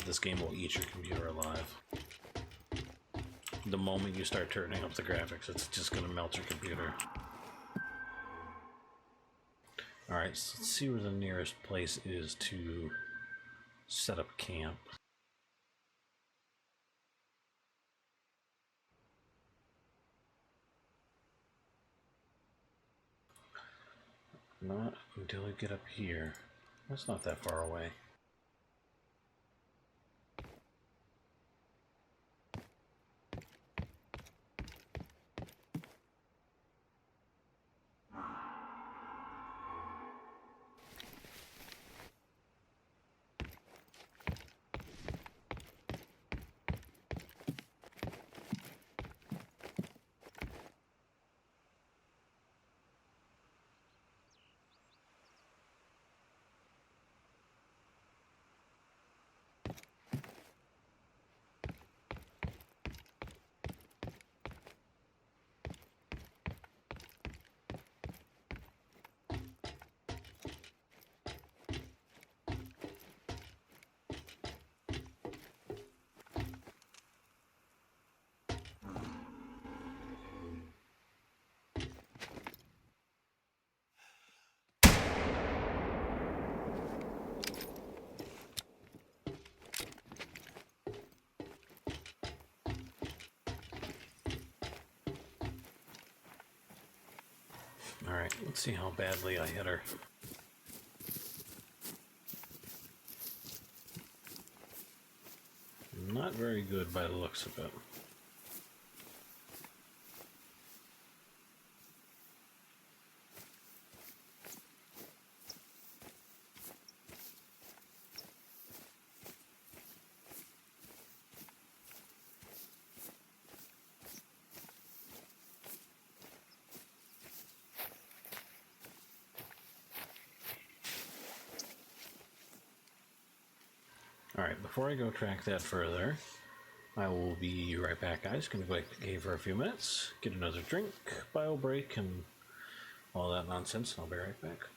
Speaker 1: this game will eat your computer alive. The moment you start turning up the graphics, it's just going to melt your computer. Alright, so let's see where the nearest place is to set up camp. Not until I get up here. That's not that far away. Alright, let's see how badly I hit her. Not very good by the looks of it. Alright, before I go track that further, I will be right back, guys. Gonna go back to the cave for a few minutes, get another drink, bio break, and all that nonsense. I'll be right back.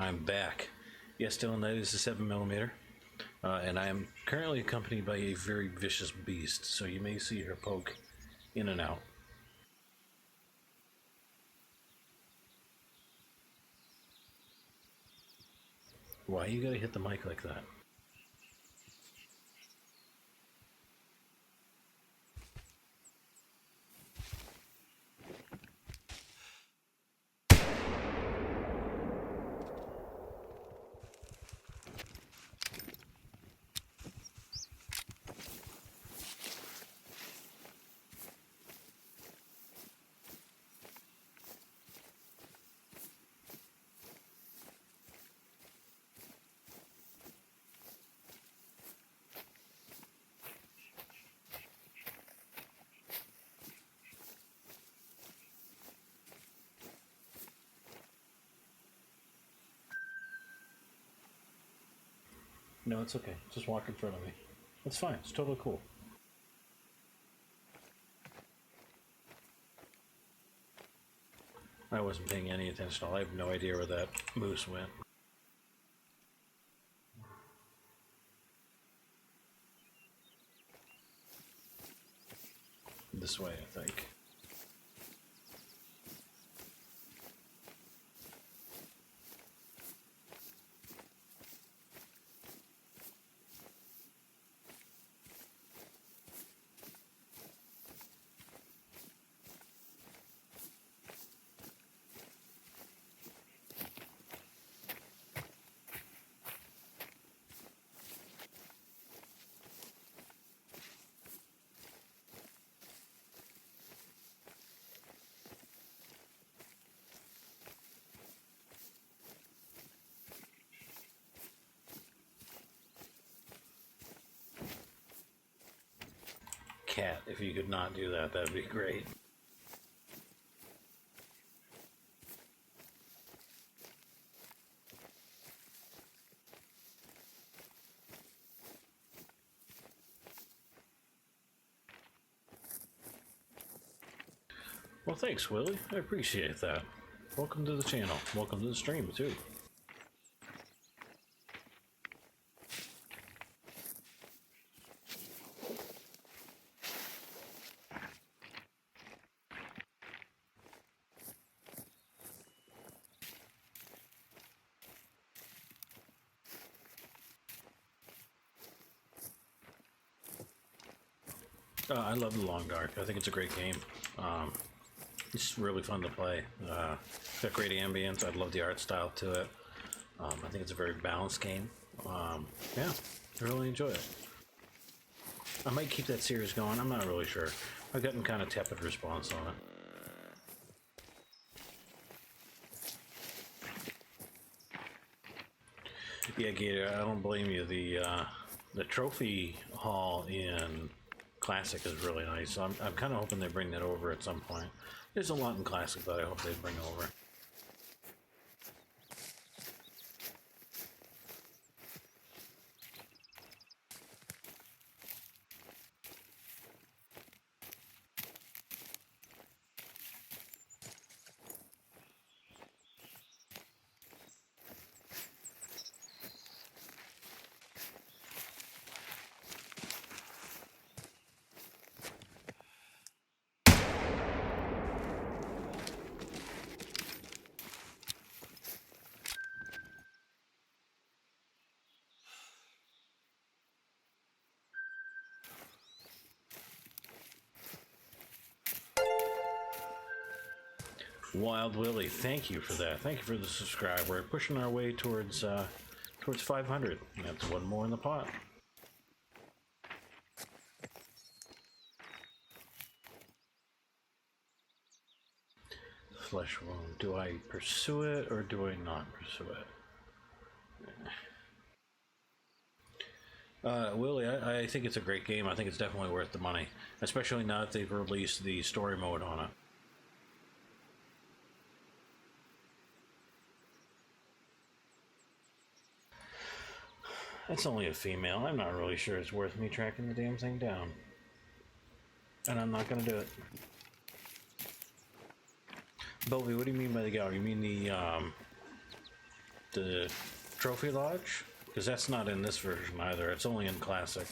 Speaker 1: I'm back. Yes, Dylan, that is a 7mm. And I am currently accompanied by a very vicious beast, so you may see her poke in and out. Why you gotta hit the mic like that? No, it's okay. Just walk in front of me. It's fine. It's totally cool. I wasn't paying any attention at all. I have no idea where that moose went. This way, I think. Cat, if you could not do that, that'd be great. Well, thanks, Willie. I appreciate that. Welcome to the channel. Welcome to the stream, too. I love The Long Dark. I think it's a great game. It's really fun to play. Got great ambience. I love the art style to it. I think it's a very balanced game. Yeah, I really enjoy it. I might keep that series going. I'm not really sure. I've gotten kind of tepid response on it. Yeah, Gator, I don't blame you. The trophy hall in Classic is really nice. So I'm kind of hoping they bring that over at some point. There's a lot in Classic that I hope they bring over. Wild Willie, thank you for that. Thank you for the subscribe. We're pushing our way towards 500. That's one more in the pot. Flesh wound. Do I pursue it or do I not pursue it? Willie, I think it's a great game. I think it's definitely worth the money, especially now that they've released the story mode on it. It's only a female. I'm not really sure it's worth me tracking the damn thing down. And I'm not gonna do it. Bobby, what do you mean by the gal? You mean the the Trophy Lodge, because that's not in this version either. It's only in Classic.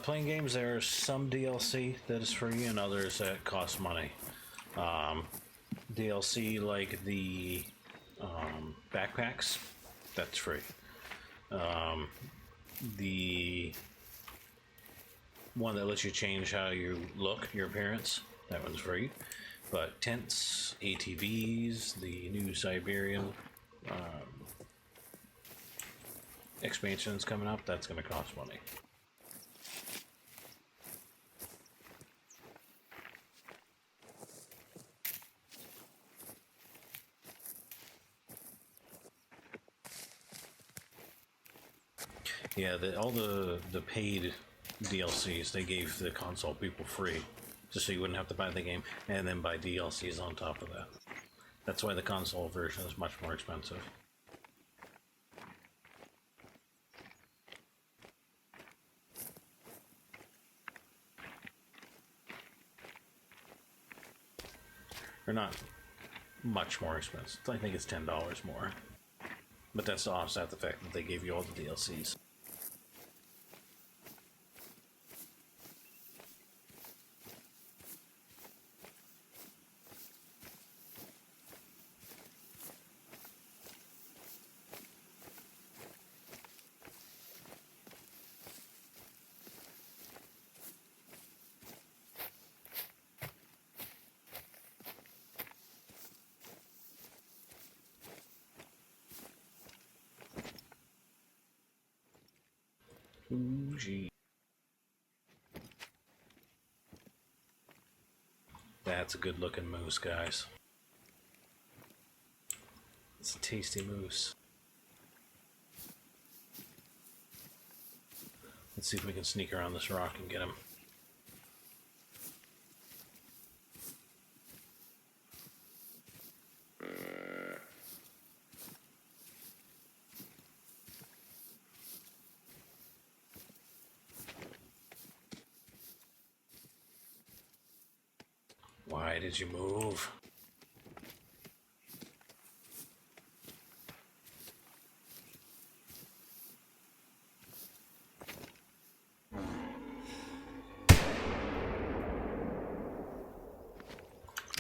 Speaker 1: Playing games, there's some DLC that is free and others that cost money. DLC like the backpacks, that's free. The one that lets you change how you look, your appearance, that one's free. But tents, ATVs, the new Siberian expansions coming up, that's going to cost money. Yeah, all the paid DLCs they gave the console people free, just so you wouldn't have to buy the game and then buy DLCs on top of that. That's why the console version is much more expensive. They're not much more expensive. I think it's $10 more. But that's to offset the fact that they gave you all the DLCs. Ooh, gee. That's a good looking moose, guys. It's a tasty moose. Let's see if we can sneak around this rock and get him. Why did you move?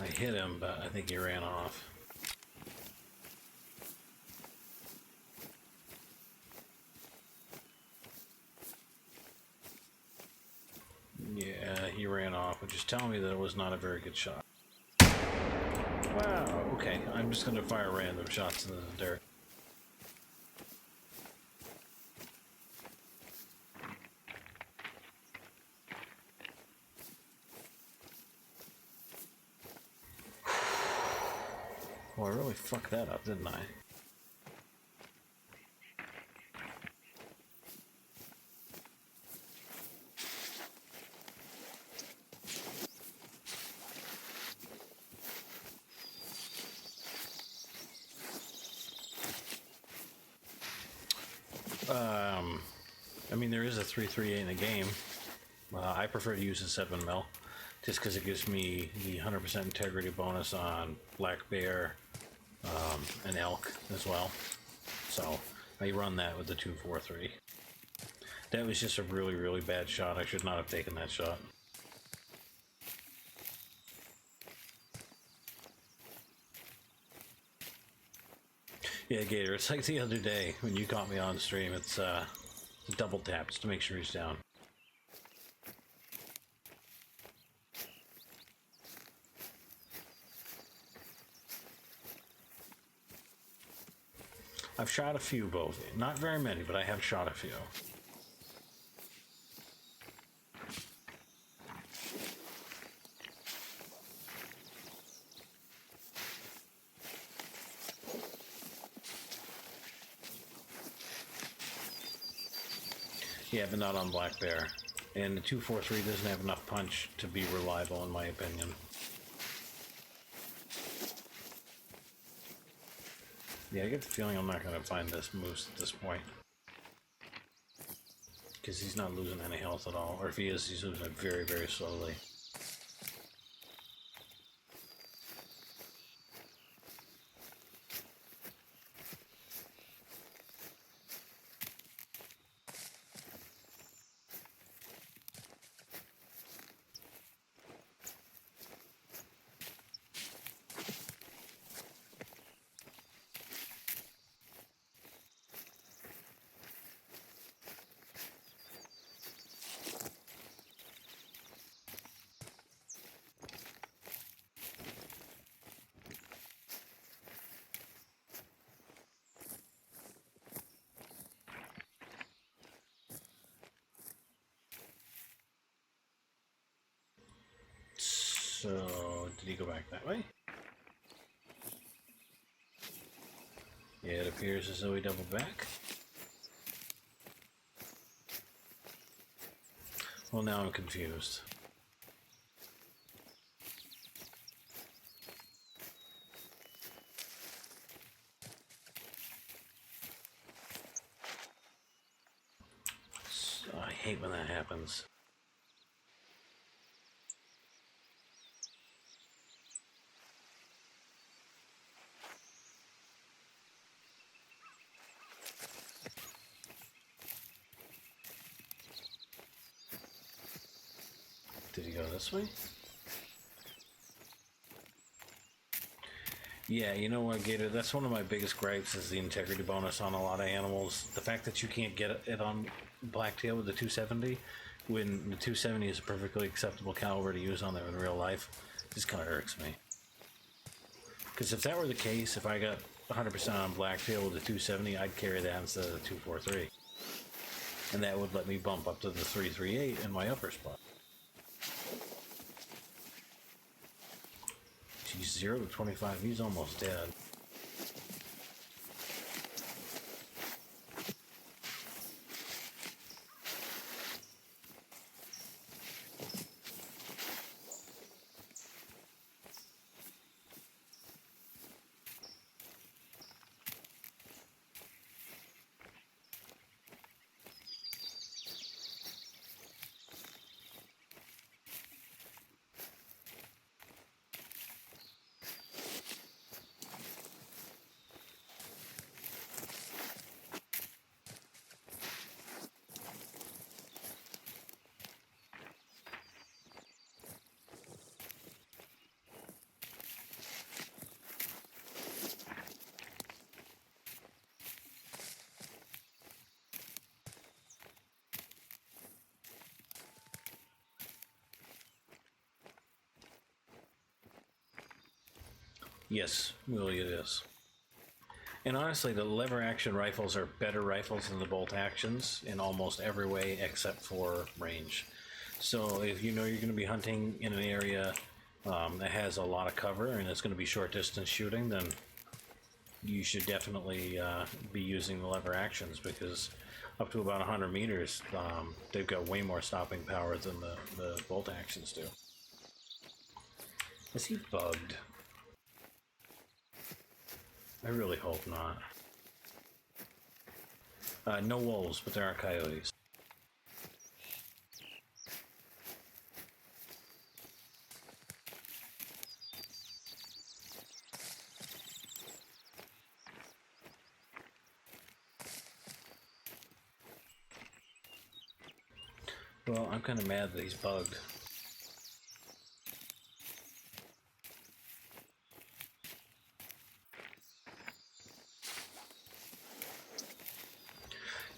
Speaker 1: I hit him, but I think he ran off. Yeah, he ran off, which is telling me that it was not a very good shot. Wow, okay, I'm just going to fire random shots in the dirt. Well, I really fucked that up, didn't I? I mean, there is a 338 in the game. I prefer to use the 7mm, just because it gives me the 100% integrity bonus on black bear and elk as well. So I run that with the 243. That was just a really, really bad shot. I should not have taken that shot. Yeah, Gator, it's like the other day when you caught me on stream. It's double taps to make sure he's down. I've shot a few both. Not very many, but I have shot a few. Yeah, but not on Black Bear. And the 243 doesn't have enough punch to be reliable, in my opinion. Yeah, I get the feeling I'm not going to find this moose at this point. Because he's not losing any health at all. Or if he is, he's losing it very, very slowly. So, did he go back that way? Yeah, it appears as though he doubled back. Well, now I'm confused. I hate when that happens. Did he go this way? Yeah, you know what, Gator? That's one of my biggest gripes is the integrity bonus on a lot of animals. The fact that you can't get it on Blacktail with the 270, when the 270 is a perfectly acceptable caliber to use on there in real life, just kind of irks me. Because if that were the case, if I got 100% on Blacktail with the 270, I'd carry that instead of the 243. And that would let me bump up to the 338 in my upper spot. Geez, 0 to 25, he's almost dead. Yes, really it is. And honestly, the lever action rifles are better rifles than the bolt actions in almost every way except for range. So if you know you're going to be hunting in an area that has a lot of cover and it's going to be short distance shooting, then you should definitely be using the lever actions, because up to about 100 meters, they've got way more stopping power than the bolt actions do. Is he bugged? I really hope not. No wolves, but there are coyotes. Well, I'm kind of mad that he's bugged.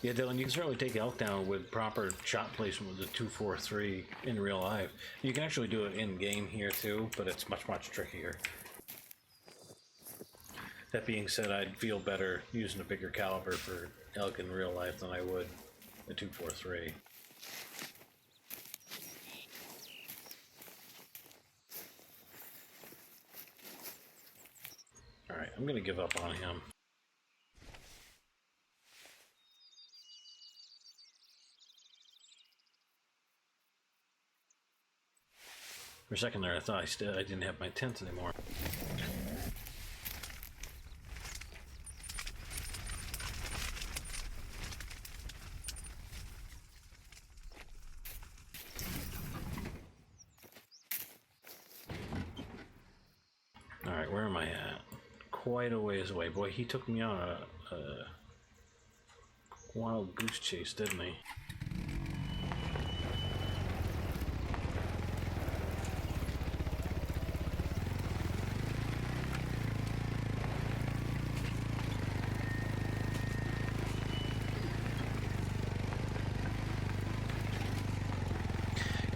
Speaker 1: Yeah, Dylan, you can certainly take elk down with proper shot placement with the 243 in real life. You can actually do it in game here too, but it's much, much trickier. That being said, I'd feel better using a bigger caliber for elk in real life than I would a 243. Alright, I'm gonna give up on him. a second there, I thought I didn't have my tent anymore. Alright, where am I at? Quite a ways away. Boy, he took me on a wild goose chase, didn't he?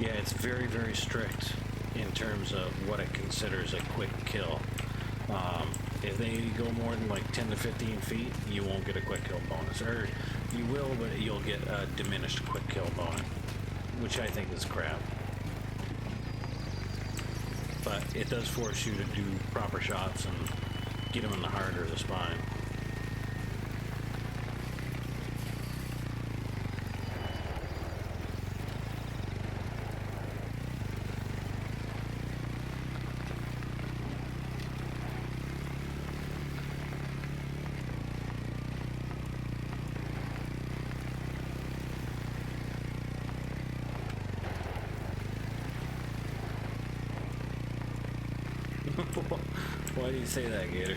Speaker 1: Yeah, it's very, very strict in terms of what it considers a quick kill. If they go more than like 10 to 15 feet, you won't get a quick kill bonus. Or you will, but you'll get a diminished quick kill bonus, which I think is crap. But it does force you to do proper shots and get them in the heart or the spine. Why do you say that, Gator?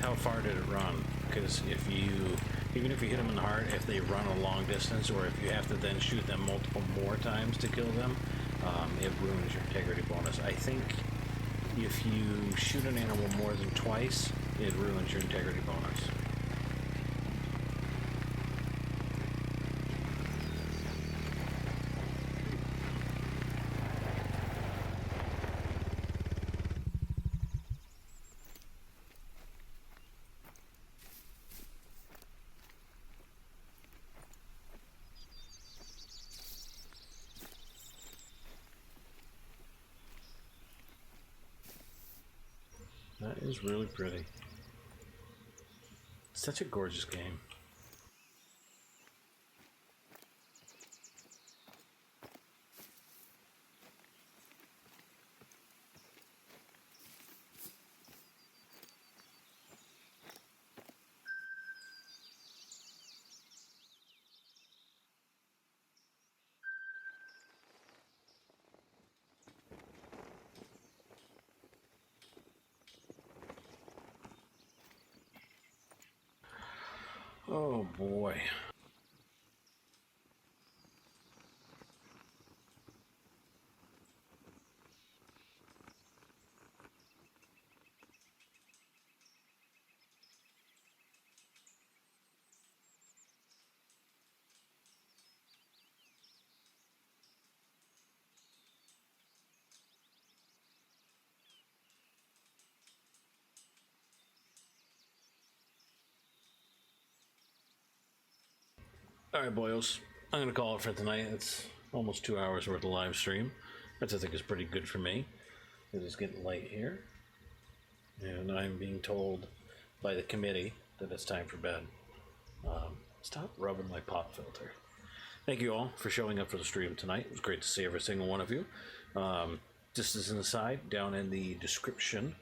Speaker 1: How far did it run? Because even if you hit them in the heart, if they run a long distance, or if you have to then shoot them multiple more times to kill them, it ruins your integrity bonus. I think if you shoot an animal more than twice, it ruins your integrity bonus. That is really pretty. Such a gorgeous game. Oh boy. Alright, boyos. I'm going to call it for tonight. It's almost 2 hours worth of live stream. Which I think is pretty good for me. It is getting late here. And I'm being told by the committee that it's time for bed. Stop rubbing my pop filter. Thank you all for showing up for the stream tonight. It was great to see every single one of you. Just as an aside, down in the description,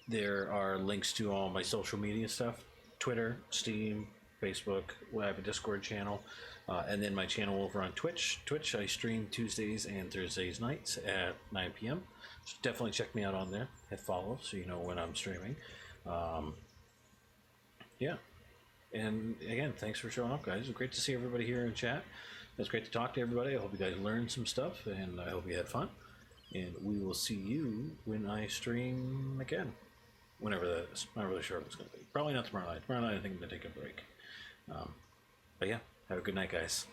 Speaker 1: there are links to all my social media stuff. Twitter, Steam, Facebook. I have a Discord channel. And then my channel over on Twitch. Twitch, I stream Tuesdays and Thursdays nights at 9 p.m. So definitely check me out on there. Hit follow so you know when I'm streaming. Yeah. And again, thanks for showing up, guys. It was great to see everybody here in chat. It was great to talk to everybody. I hope you guys learned some stuff, and I hope you had fun. And we will see you when I stream again. Whenever that is. Not really sure what it's going to be. Probably not tomorrow night. Tomorrow night I think I'm going to take a break. But yeah, have a good night, guys.